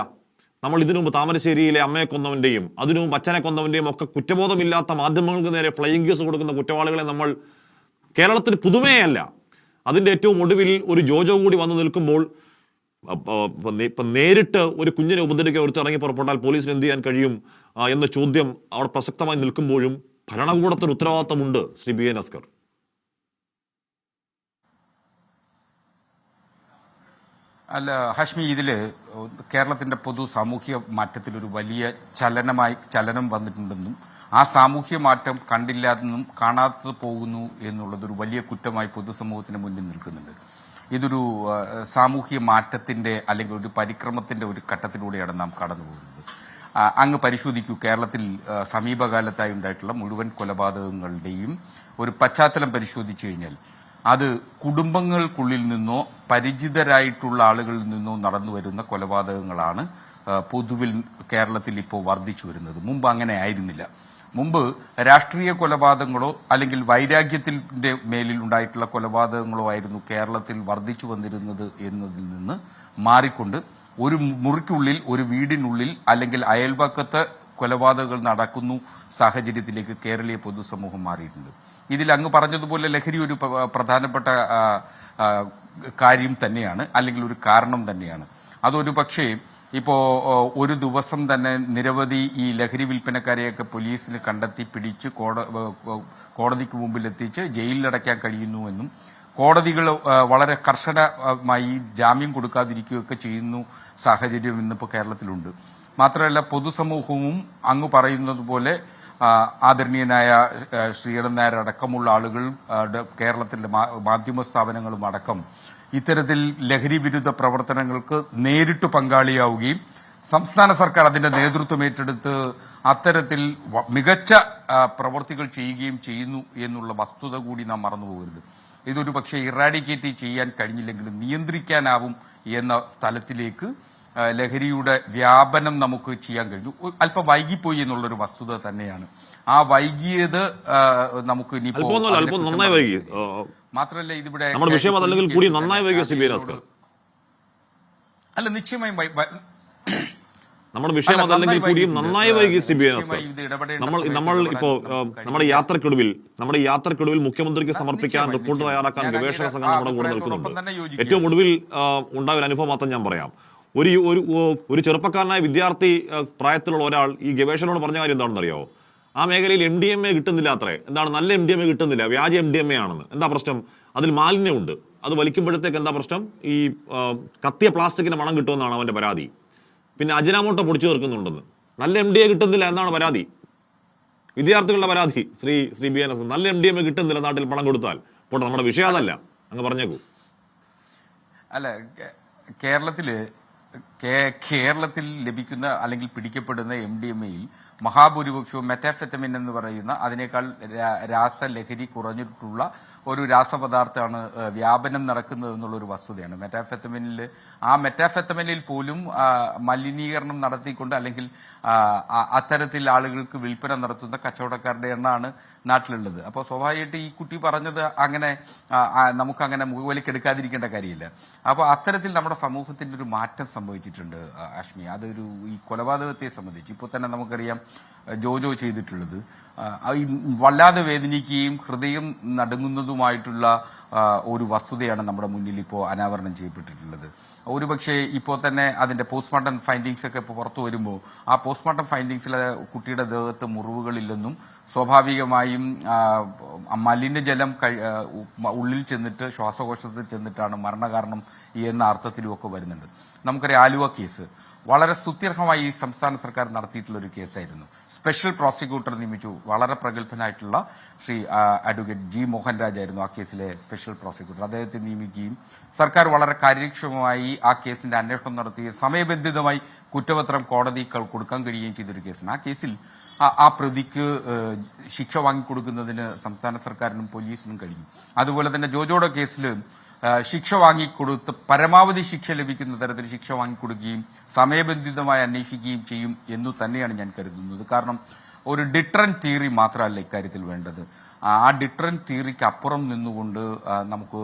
നമ്മൾ ഇതിനു മുമ്പ് താമരശ്ശേരിയിലെ അമ്മയെ കൊന്നവൻ്റെയും അതിനു മുമ്പ് അച്ഛനെ കൊന്നവൻ്റെയും ഒക്കെ കുറ്റബോധമില്ലാത്ത മാധ്യമങ്ങൾക്ക് നേരെ ഫ്ലൈയിങ് കേസ് കൊടുക്കുന്ന കുറ്റവാളികളെ നമ്മൾ കേരളത്തിന് പുതുമയല്ല. അതിൻ്റെ ഏറ്റവും ഒടുവിൽ ഒരു ജോജോ കൂടി വന്നു നിൽക്കുമ്പോൾ ഇപ്പം നേരിട്ട് ഒരു കുഞ്ഞിനെ ഉപദ്രവിക്കാൻ ഒരുത്ത് ഇറങ്ങി പുറപ്പെട്ടാൽ പോലീസിന് എന്ത് ചെയ്യാൻ കഴിയും എന്ന ചോദ്യം അവിടെ പ്രസക്തമായി നിൽക്കുമ്പോഴും ഭരണകൂടത്തിന് ഉത്തരവാദിത്തമുണ്ട്. ശ്രീ BN അസ്കർ. അല്ല ഹാഷ്മി, ഇതിൽ കേരളത്തിൻ്റെ പൊതു സാമൂഹ്യ മാറ്റത്തിലൊരു വലിയ ചലനം വന്നിട്ടുണ്ടെന്നും ആ സാമൂഹ്യ മാറ്റം കണ്ടില്ലാതെന്നും കാണാതെ പോകുന്നു എന്നുള്ളതൊരു വലിയ കുറ്റമായി പൊതുസമൂഹത്തിന് മുന്നിൽ നിൽക്കുന്നുണ്ട്. ഇതൊരു സാമൂഹ്യ മാറ്റത്തിന്റെ അല്ലെങ്കിൽ ഒരു പരിക്രമത്തിന്റെ ഒരു ഘട്ടത്തിലൂടെയാണ് നാം കടന്നു പോകുന്നത്. അങ്ങ് പരിശോധിക്കൂ, കേരളത്തിൽ സമീപകാലത്തായി ഉണ്ടായിട്ടുള്ള മുഴുവൻ കൊലപാതകങ്ങളുടെയും ഒരു പശ്ചാത്തലം പരിശോധിച്ചു കഴിഞ്ഞാൽ അത് കുടുംബങ്ങൾക്കുള്ളിൽ നിന്നോ പരിചിതരായിട്ടുള്ള ആളുകളിൽ നിന്നോ നടന്നു വരുന്ന കൊലപാതകങ്ങളാണ് പൊതുവിൽ കേരളത്തിൽ ഇപ്പോൾ വർദ്ധിച്ചു വരുന്നത്. മുമ്പ് അങ്ങനെ ആയിരുന്നില്ല. മുമ്പ് രാഷ്ട്രീയ കൊലപാതകങ്ങളോ അല്ലെങ്കിൽ വൈരാഗ്യത്തിന്റെ മേലിൽ ഉണ്ടായിട്ടുള്ള കൊലപാതകങ്ങളോ ആയിരുന്നു കേരളത്തിൽ വർദ്ധിച്ചു വന്നിരുന്നത് എന്നതിൽ നിന്ന് മാറിക്കൊണ്ട് ഒരു മുറിക്കുള്ളിൽ, ഒരു വീടിനുള്ളിൽ അല്ലെങ്കിൽ അയൽപക്കത്ത് കൊലപാതകങ്ങൾ നടക്കുന്നു സാഹചര്യത്തിലേക്ക് കേരളീയ പൊതുസമൂഹം മാറിയിട്ടുണ്ട്. ഇതിൽ അങ്ങ് പറഞ്ഞതുപോലെ ലഹരി ഒരു പ്രധാനപ്പെട്ട കാര്യം തന്നെയാണ്, അല്ലെങ്കിൽ ഒരു കാരണം തന്നെയാണ്. അതൊരു പക്ഷേ ഇപ്പോൾ ഒരു ദിവസം തന്നെ നിരവധി ഈ ലഹരി വിൽപ്പനക്കാരെയൊക്കെ പോലീസിന് കണ്ടെത്തി പിടിച്ച് കോടതിക്ക് മുമ്പിലെത്തിച്ച് ജയിലിലടയ്ക്കാൻ കഴിയുന്നുവെന്നും കോടതികൾ വളരെ കർശനമായി ജാമ്യം കൊടുക്കാതിരിക്കുകയൊക്കെ ചെയ്യുന്നു സാഹചര്യം ഇന്നിപ്പോൾ കേരളത്തിലുണ്ട്. മാത്രമല്ല പൊതുസമൂഹവും അങ്ങ് പറയുന്നത് പോലെ ആദരണീയനായ ശ്രീധരൻ നായർ അടക്കമുള്ള ആളുകൾ കേരളത്തിലെ മാധ്യമ സ്ഥാപനങ്ങളും അടക്കം ഇത്തരത്തിൽ ലഹരി വിരുദ്ധ പ്രവർത്തനങ്ങൾക്ക് നേരിട്ട് പങ്കാളിയാവുകയും സംസ്ഥാന സർക്കാർ അതിന്റെ നേതൃത്വം ഏറ്റെടുത്ത് അത്തരത്തിൽ മികച്ച പ്രവൃത്തികൾ ചെയ്യുകയും ചെയ്യുന്നു എന്നുള്ള വസ്തുത കൂടി നാം മറന്നുപോകരുത്. ഇതൊരു പക്ഷേ ഇറാഡിക്കേറ്റ് ചെയ്യാൻ കഴിഞ്ഞില്ലെങ്കിലും നിയന്ത്രിക്കാനാവും എന്ന സ്ഥലത്തിലേക്ക് ലഹരിയുടെ വ്യാപനം നമുക്ക് ചെയ്യാൻ കഴിഞ്ഞു. അല്പം വൈകിപ്പോയി എന്നുള്ളൊരു വസ്തുത തന്നെയാണ്. ആ വൈകിയത് നമുക്ക് മാത്രമല്ല ഇതിവിടെ അല്ല നിശ്ചയമായും നമ്മുടെ വിഷയം അതല്ലെങ്കിൽ കൂടിയും നന്നായി വൈകി CBI. നമ്മൾ ഇപ്പോ നമ്മുടെ യാത്രക്കൊടുവിൽ മുഖ്യമന്ത്രിക്ക് സമർപ്പിക്കാൻ റിപ്പോർട്ട് തയ്യാറാക്കാൻ ഗവേഷക സംഘം നമ്മുടെ കൂടെ നിൽക്കുന്നുണ്ട്. ഏറ്റവും ഒടുവിൽ ഉണ്ടായ ഒരു അനുഭവം മാത്രം ഞാൻ പറയാം. ഒരു ചെറുപ്പക്കാരനായ വിദ്യാർത്ഥി പ്രായത്തിലുള്ള ഒരാൾ ഈ ഗവേഷകനോട് പറഞ്ഞ കാര്യം എന്താണെന്ന് അറിയാമോ? ആ മേഖലയിൽ MDMA കിട്ടുന്നില്ല അത്രേ. എന്താണ് നല്ല MDMA കിട്ടുന്നില്ല, വ്യാജ MDMA ആണെന്ന്. എന്താ പ്രശ്നം? അതിൽ മാലിന്യമുണ്ട്. അത് വലിക്കുമ്പോഴത്തേക്ക് എന്താ പ്രശ്നം? ഈ കത്തിയ പ്ലാസ്റ്റിക്കിന്റെ മണം കിട്ടുമെന്നാണ് അവന്റെ പരാതി. പിന്നെ അജിനാമോട്ടോ പൊടിച്ചു തീർക്കുന്നുണ്ടെന്ന്. നല്ല MDMA കിട്ടുന്നില്ല എന്നാണ് പരാതി, വിദ്യാർത്ഥികളുടെ പരാതി. ശ്രീ BNS, നല്ല MDMA കിട്ടുന്നില്ല നാട്ടിൽ പണം കൊടുത്താൽ. പോട്ടെ, നമ്മുടെ വിഷയം അതല്ല, അങ്ങ് പറഞ്ഞേക്കൂ. അല്ല, കേരളത്തിൽ ലഭിക്കുന്ന അല്ലെങ്കിൽ പിടിക്കപ്പെടുന്ന MDMAയിൽ മഹാഭൂരിപക്ഷവും മെറ്റാഫെറ്റമിൻ എന്ന് പറയുന്ന അതിനേക്കാൾ രാസലഹരി കുറഞ്ഞിട്ടുള്ള ഒരു രാസപദാർത്ഥമാണ് വ്യാപനം നടക്കുന്നത് എന്നുള്ളൊരു വസ്തുതയാണ്. മെറ്റാഫെറ്റമിനിൽ പോലും മലിനീകരണം നടത്തിക്കൊണ്ട് അല്ലെങ്കിൽ അത്തരത്തിൽ ആളുകൾക്ക് വിൽപ്പന നടത്തുന്ന കച്ചവടക്കാരുടെ എണ്ണമാണ് നാട്ടിലുള്ളത്. അപ്പോൾ സ്വാഭാവികമായിട്ട് ഈ കുട്ടി പറഞ്ഞത് അങ്ങനെ നമുക്കങ്ങനെ മുഖവിലക്കെടുക്കാതിരിക്കേണ്ട കാര്യമില്ല. അപ്പോൾ അത്തരത്തിൽ നമ്മുടെ സമൂഹത്തിന്റെ ഒരു മാറ്റം സംഭവിച്ചിട്ടുണ്ട് അശ്മി. അതൊരു ഈ കൊലപാതകത്തെ സംബന്ധിച്ച് ഇപ്പോൾ തന്നെ നമുക്കറിയാം ജോജോ ചെയ്തിട്ടുള്ളത് വല്ലാതെ വേദനിക്കുകയും ഹൃദയം നടുങ്ങുന്നതുമായിട്ടുള്ള ഒരു വസ്തുതയാണ് നമ്മുടെ മുന്നിൽ ഇപ്പോൾ അനാവരണം ചെയ്യപ്പെട്ടിട്ടുള്ളത്. ഒരുപക്ഷെ ഇപ്പോൾ തന്നെ അതിന്റെ പോസ്റ്റ്മോർട്ടം ഫൈൻഡിങ്സ് ഒക്കെ ഇപ്പോൾ പുറത്തു വരുമ്പോൾ ആ പോസ്റ്റ്മോർട്ടം ഫൈൻഡിങ്സിലെ കുട്ടിയുടെ ദേഹത്ത് മുറിവുകളില്ലെന്നും സ്വാഭാവികമായും മലിനജലം ഉള്ളിൽ ചെന്നിട്ട് ശ്വാസകോശത്തിൽ ചെന്നിട്ടാണ് മരണകാരണം എന്ന അർത്ഥത്തിലുമൊക്കെ വരുന്നുണ്ട്. നമുക്കറിയാം ആലുവ കേസ് വളരെ സുത്യർഹമായി സംസ്ഥാന സർക്കാർ നടത്തിയിട്ടുള്ള ഒരു കേസായിരുന്നു. സ്പെഷ്യൽ പ്രോസിക്യൂട്ടർ നിയമിച്ചു. വളരെ പ്രഗത്ഭനായിട്ടുള്ള ശ്രീ അഡ്വക്കേറ്റ് G. മോഹൻരാജ് ആയിരുന്നു ആ കേസിലെ സ്പെഷ്യൽ പ്രോസിക്യൂട്ടർ. അദ്ദേഹത്തെ നിയമിക്കുകയും സർക്കാർ വളരെ കാര്യക്ഷമമായി ആ കേസിന്റെ അന്വേഷണം നടത്തുകയും സമയബന്ധിതമായി കുറ്റപത്രം കോടതിക്ക് കൊടുക്കാൻ കഴിയുകയും ചെയ്തൊരു കേസാണ്. ആ കേസിൽ ആ പ്രതിക്ക് ശിക്ഷ വാങ്ങിക്കൊടുക്കുന്നതിന് സംസ്ഥാന സർക്കാരിനും പോലീസിനും കഴിഞ്ഞു. അതുപോലെ തന്നെ ജോജോയുടെ കേസിൽ ശിക്ഷ വാങ്ങിക്കൊടുത്ത് പരമാവധി ശിക്ഷ ലഭിക്കുന്ന തരത്തിൽ ശിക്ഷ വാങ്ങിക്കൊടുക്കുകയും സമയബന്ധിതമായി അന്വേഷിക്കുകയും ചെയ്യും എന്നു തന്നെയാണ് ഞാൻ കരുതുന്നത്. കാരണം ഒരു ഡിറ്ററന്റ് തിയറി മാത്രമല്ല ഇക്കാര്യത്തിൽ വേണ്ടത്. ആ ഡിറ്ററന്റ് തിയറിക്ക് അപ്പുറം നിന്നുകൊണ്ട് നമുക്ക്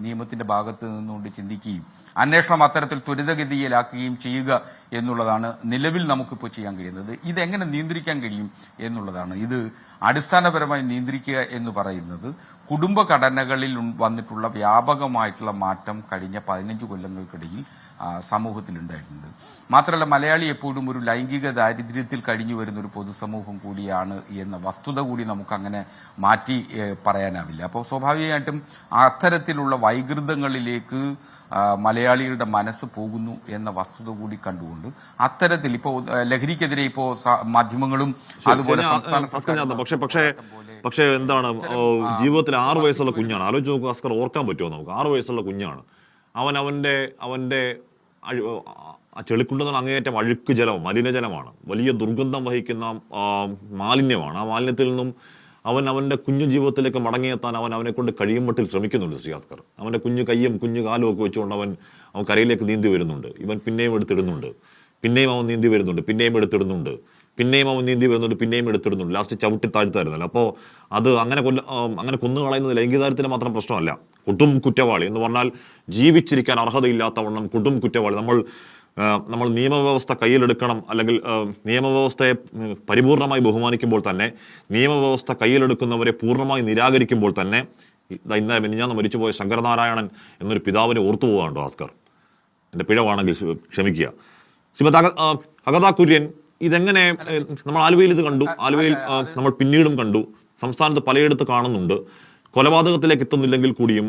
നിയമത്തിന്റെ ഭാഗത്ത് നിന്നുകൊണ്ട് ചിന്തിക്കുകയും അന്വേഷണം അത്തരത്തിൽ ത്വരിതഗതിയിലാക്കുകയും ചെയ്യുക എന്നുള്ളതാണ് നിലവിൽ നമുക്കിപ്പോൾ ചെയ്യാൻ കഴിയുന്നത്. ഇതെങ്ങനെ നിയന്ത്രിക്കാൻ കഴിയും എന്നുള്ളതാണ്. ഇത് അടിസ്ഥാനപരമായി നിയന്ത്രിക്കുക എന്ന് പറയുന്നത് കുടുംബഘടനകളിൽ വന്നിട്ടുള്ള വ്യാപകമായിട്ടുള്ള മാറ്റം കഴിഞ്ഞ 15 കൊല്ലങ്ങൾക്കിടയിൽ സമൂഹത്തിലുണ്ടായിട്ടുണ്ട്. മാത്രമല്ല മലയാളി എപ്പോഴും ഒരു ലൈംഗിക ദാരിദ്ര്യത്തിൽ കഴിഞ്ഞു വരുന്ന ഒരു പൊതുസമൂഹം കൂടിയാണ് എന്ന വസ്തുത കൂടി നമുക്കങ്ങനെ മാറ്റി പറയാനാവില്ല. അപ്പോൾ സ്വാഭാവികമായിട്ടും അത്തരത്തിലുള്ള വൈകൃതങ്ങളിലേക്ക് മലയാളികളുടെ മനസ്സ് പോകുന്നു എന്ന വസ്തുത കൂടി കണ്ടുകൊണ്ട് അത്തരത്തിൽ ഇപ്പോൾ ലഹരിക്കെതിരെ ഇപ്പോൾ മാധ്യമങ്ങളും അതുപോലെ പക്ഷേ എന്താണ് ജീവിതത്തിൽ 6 വയസ്സുള്ള കുഞ്ഞാണ്. ആലോചിച്ച് നോക്കുക അസ്കർ, ഓർക്കാൻ പറ്റുമോ നമുക്ക്? 6 വയസ്സുള്ള കുഞ്ഞാണ്. അവന്റെ ചെളിക്കുണ്ടെന്നുള്ള അങ്ങേയറ്റം അഴുക്ക് ജലം, മലിനജലമാണ്, വലിയ ദുർഗന്ധം വഹിക്കുന്ന മാലിന്യമാണ്. ആ മാലിന്യത്തിൽ നിന്നും അവന്റെ കുഞ്ഞു ജീവിതത്തിലേക്ക് മടങ്ങിയെത്താൻ അവനെ കൊണ്ട് കഴിയും മട്ടിൽ ശ്രമിക്കുന്നുണ്ട് ശ്രീ ഭാസ്കർ. അവന്റെ കുഞ്ഞു കയ്യും കുഞ്ഞു കാലും ഒക്കെ വെച്ചുകൊണ്ട് അവൻ കരയിലേക്ക് നീന്തി വരുന്നുണ്ട്. ഇവൻ പിന്നെയും എടുത്തിടുന്നുണ്ട്, പിന്നെയും അവൻ നീന്തി വരുന്നുണ്ട്, പിന്നെയും എടുത്തിടുന്നുണ്ട്, പിന്നെയും അവൻ നീന്തി വരുന്നുണ്ട്, പിന്നെയും എടുത്തിടുന്നുണ്ട്. ലാസ്റ്റ് ചവിട്ടി താഴ്ത്തായിരുന്നല്ലോ. അപ്പോൾ അത് അങ്ങനെ കൊന്നുകളയുന്നത് ലൈംഗികതാരത്തിന് മാത്രം പ്രശ്നമല്ല. കൊടും കുറ്റവാളി എന്ന് പറഞ്ഞാൽ ജീവിച്ചിരിക്കാൻ അർഹതയില്ലാത്തവണ്ണം കൊടും കുറ്റവാളി. നമ്മൾ നിയമവ്യവസ്ഥ കയ്യിലെടുക്കണം, അല്ലെങ്കിൽ നിയമവ്യവസ്ഥയെ പരിപൂർണമായി ബഹുമാനിക്കുമ്പോൾ തന്നെ നിയമവ്യവസ്ഥ കയ്യിലെടുക്കുന്നവരെ പൂർണ്ണമായി നിരാകരിക്കുമ്പോൾ തന്നെ മിനിഞ്ഞാന്ന് മരിച്ചുപോയ ശങ്കരനാരായണൻ എന്നൊരു പിതാവിനെ ഓർത്തു പോകാനുണ്ടോ ഭാസ്കർ? എൻ്റെ പിഴവാണെങ്കിൽ ക്ഷമിക്കുക. ശ്രീമതി അഗത കുര്യൻ, ഇതെങ്ങനെ നമ്മൾ ആലുവയിൽ ഇത് കണ്ടു, ആലുവയിൽ നമ്മൾ പിന്നീടും കണ്ടു, സംസ്ഥാനത്ത് പലയിടത്ത് കാണുന്നുണ്ട്. കൊലപാതകത്തിലേക്ക് എത്തുന്നില്ലെങ്കിൽ കൂടിയും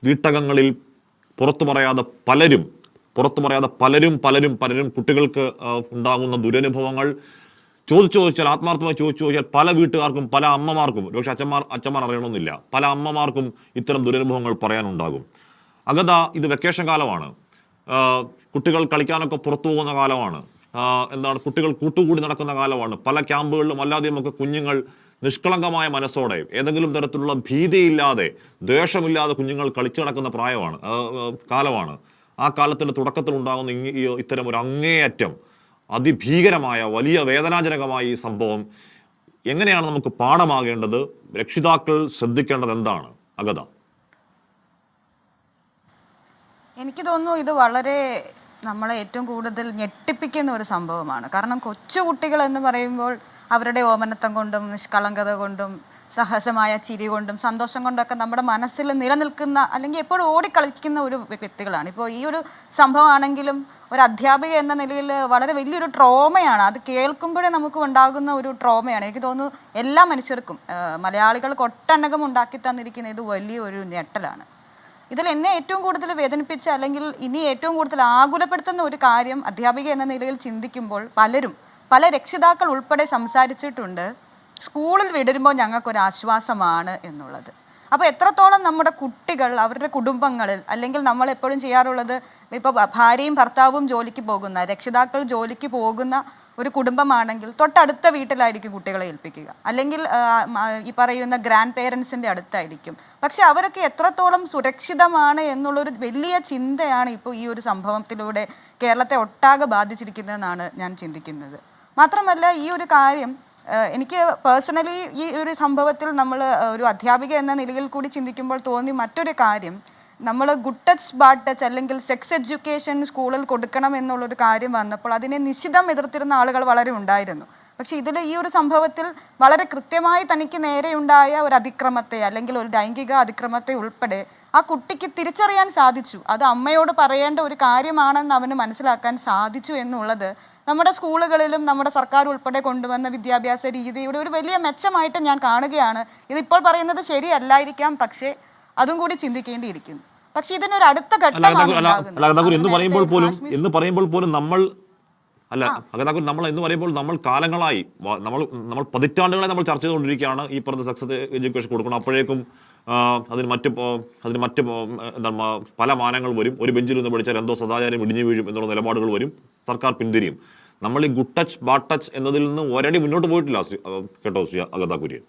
വീട്ടകങ്ങളിൽ പുറത്തു പറയാതെ പലരും കുട്ടികൾക്ക് ഉണ്ടാകുന്ന ദുരനുഭവങ്ങൾ ചോദിച്ചാൽ ആത്മാർത്ഥമായി ചോദിച്ചാൽ പല വീട്ടുകാർക്കും പല അമ്മമാർക്കും പക്ഷെ അച്ഛന്മാർ അറിയണമെന്നില്ല, പല അമ്മമാർക്കും ഇത്തരം ദുരനുഭവങ്ങൾ പറയാനുണ്ടാകും. അഗത, ഇത് വെക്കേഷൻ കാലമാണ്, കുട്ടികൾ കളിക്കാനൊക്കെ പുറത്തു പോകുന്ന കാലമാണ്, കുട്ടികൾ കൂട്ടുകൂടി നടക്കുന്ന കാലമാണ്. പല ക്യാമ്പുകളിലും അല്ലാതെയുമൊക്കെ കുഞ്ഞുങ്ങൾ നിഷ്കളങ്കമായ മനസ്സോടെ ഏതെങ്കിലും തരത്തിലുള്ള ഭീതിയില്ലാതെ ദ്വേഷമില്ലാതെ കുഞ്ഞുങ്ങൾ കളിച്ചു നടക്കുന്ന കാലമാണ്. ആ കാലത്തിൻ്റെ തുടക്കത്തിൽ ഉണ്ടാകുന്ന ഇത്തരം ഒരു അങ്ങേയറ്റം അതിഭീകരമായ വലിയ വേദനാജനകമായ ഈ സംഭവം എങ്ങനെയാണ് നമുക്ക് പാഠമാകേണ്ടത്? രക്ഷിതാക്കൾ ശ്രദ്ധിക്കേണ്ടത് എന്താണ് അഗത? എനിക്ക് തോന്നുന്നു ഇത് വളരെ നമ്മളെ ഏറ്റവും കൂടുതൽ ഞെട്ടിപ്പിക്കുന്ന ഒരു സംഭവമാണ്. കാരണം കൊച്ചു കുട്ടികൾ എന്ന് പറയുമ്പോൾ അവരുടെ ഓമനത്വം കൊണ്ടും നിഷ്കളങ്കത കൊണ്ടും സഹജമായ ചിരി കൊണ്ടും സന്തോഷം കൊണ്ടൊക്കെ നമ്മുടെ മനസ്സിൽ നിലനിൽക്കുന്ന അല്ലെങ്കിൽ എപ്പോഴും ഓടിക്കളിക്കുന്ന ഒരു വ്യക്തികളാണ്. ഇപ്പോൾ ഈ ഒരു സംഭവമാണെങ്കിലും ഒരു അധ്യാപിക എന്ന നിലയിൽ വളരെ വലിയൊരു ട്രോമയാണ്. അത് കേൾക്കുമ്പോഴേ നമുക്ക് ഉണ്ടാകുന്ന ഒരു ട്രോമയാണ്. എനിക്ക് തോന്നുന്നു എല്ലാ മനുഷ്യർക്കും മലയാളികൾക്ക് ഒട്ടനകം ഉണ്ടാക്കി തന്നിരിക്കുന്ന ഇത് വലിയൊരു ഞെട്ടലാണ്. ഇതിൽ എന്നെ ഏറ്റവും കൂടുതൽ വേദനിപ്പിച്ച അല്ലെങ്കിൽ ഇനി ഏറ്റവും കൂടുതൽ ആകുലപ്പെടുത്തുന്ന ഒരു കാര്യം അധ്യാപിക എന്ന നിലയിൽ ചിന്തിക്കുമ്പോൾ പല രക്ഷിതാക്കൾ ഉൾപ്പെടെ സംസാരിച്ചിട്ടുണ്ട്, സ്കൂളിൽ വിടരുമ്പോൾ ഞങ്ങൾക്കൊരു ആശ്വാസമാണ് എന്നുള്ളത്. അപ്പോൾ എത്രത്തോളം നമ്മുടെ കുട്ടികൾ അവരുടെ കുടുംബങ്ങളിൽ അല്ലെങ്കിൽ നമ്മൾ എപ്പോഴും ചെയ്യാറുള്ളത്, ഇപ്പോൾ ഭാര്യയും ഭർത്താവും ജോലിക്ക് പോകുന്ന രക്ഷിതാക്കൾ ജോലിക്ക് പോകുന്ന ഒരു കുടുംബമാണെങ്കിൽ തൊട്ടടുത്ത വീട്ടിലായിരിക്കും കുട്ടികളെ ഏൽപ്പിക്കുക, അല്ലെങ്കിൽ ഈ പറയുന്ന ഗ്രാൻഡ് പേരൻസിൻ്റെ അടുത്തായിരിക്കും. പക്ഷെ അവരൊക്കെ എത്രത്തോളം സുരക്ഷിതമാണ് എന്നുള്ളൊരു വലിയ ചിന്തയാണ് ഇപ്പോൾ ഈ ഒരു സംഭവത്തിലൂടെ കേരളത്തെ ഒട്ടാകെ ബാധിച്ചിരിക്കുന്നതെന്നാണ് ഞാൻ ചിന്തിക്കുന്നത്. മാത്രമല്ല ഈ ഒരു കാര്യം എനിക്ക് പേഴ്സണലി ഈ ഒരു സംഭവത്തിൽ നമ്മൾ ഒരു അധ്യാപിക എന്ന നിലയിൽ കൂടി ചിന്തിക്കുമ്പോൾ തോന്നി മറ്റൊരു കാര്യം, നമ്മൾ ഗുഡ് ടച്ച് ബാഡ് ടച്ച് അല്ലെങ്കിൽ സെക്സ് എഡ്യൂക്കേഷൻ സ്കൂളിൽ കൊടുക്കണം എന്നുള്ളൊരു കാര്യം വന്നപ്പോൾ അതിനെ നിശിതം എതിർത്തിരുന്ന ആളുകൾ വളരെ ഉണ്ടായിരുന്നു. പക്ഷെ ഇതിൽ ഈ ഒരു സംഭവത്തിൽ വളരെ കൃത്യമായി തനിക്ക് നേരെയുണ്ടായ ഒരു അതിക്രമത്തെ അല്ലെങ്കിൽ ഒരു ലൈംഗിക അതിക്രമത്തെ ഉൾപ്പെടെ ആ കുട്ടിക്ക് തിരിച്ചറിയാൻ സാധിച്ചു. അത് അമ്മയോട് പറയേണ്ട ഒരു കാര്യമാണെന്ന് അവന് മനസ്സിലാക്കാൻ സാധിച്ചു എന്നുള്ളത് നമ്മുടെ സ്കൂളുകളിലും നമ്മുടെ സർക്കാർ ഉൾപ്പെടെ കൊണ്ടുവന്ന വിദ്യാഭ്യാസ രീതിയുടെ ഒരു വലിയ മെച്ചമായിട്ട് ഞാൻ കാണുകയാണ്. ഇതിപ്പോൾ പറയുന്നത് ശരിയല്ലായിരിക്കാം, പക്ഷേ അതും കൂടി ചിന്തിക്കേണ്ടിയിരിക്കുന്നു. പക്ഷെ ഇതിനൊരു അടുത്ത ഘട്ടമാണ് എന്ന് പറയുമ്പോൾ പോലും നമ്മൾ കാലങ്ങളായി നമ്മൾ പതിറ്റാണ്ടുകളെ നമ്മൾ ചർച്ച ചെയ്തുകൊണ്ടിരിക്കുകയാണ് ഈ പറഞ്ഞ സെക്സ് എഡ്യൂക്കേഷൻ കൊടുക്കണം. അപ്പോഴേക്കും അതിന് മറ്റ് പല മാനങ്ങൾ വരും. ഒരു ബെഞ്ചിൽ നിന്ന് പഠിച്ചാൽ എന്തോ സദാചാരം ഇടിഞ്ഞു വീഴും എന്നുള്ള നിലപാടുകൾ വരും, സർക്കാർ പിന്തിരിയും. നമ്മൾ ഈ ഗുഡ് ടച്ച് ബാഡ് ടച്ച് എന്നതിൽ നിന്ന് ഒരടി മുന്നോട്ട് പോയിട്ടില്ല കേട്ടോ അഗത കുര്യൻ.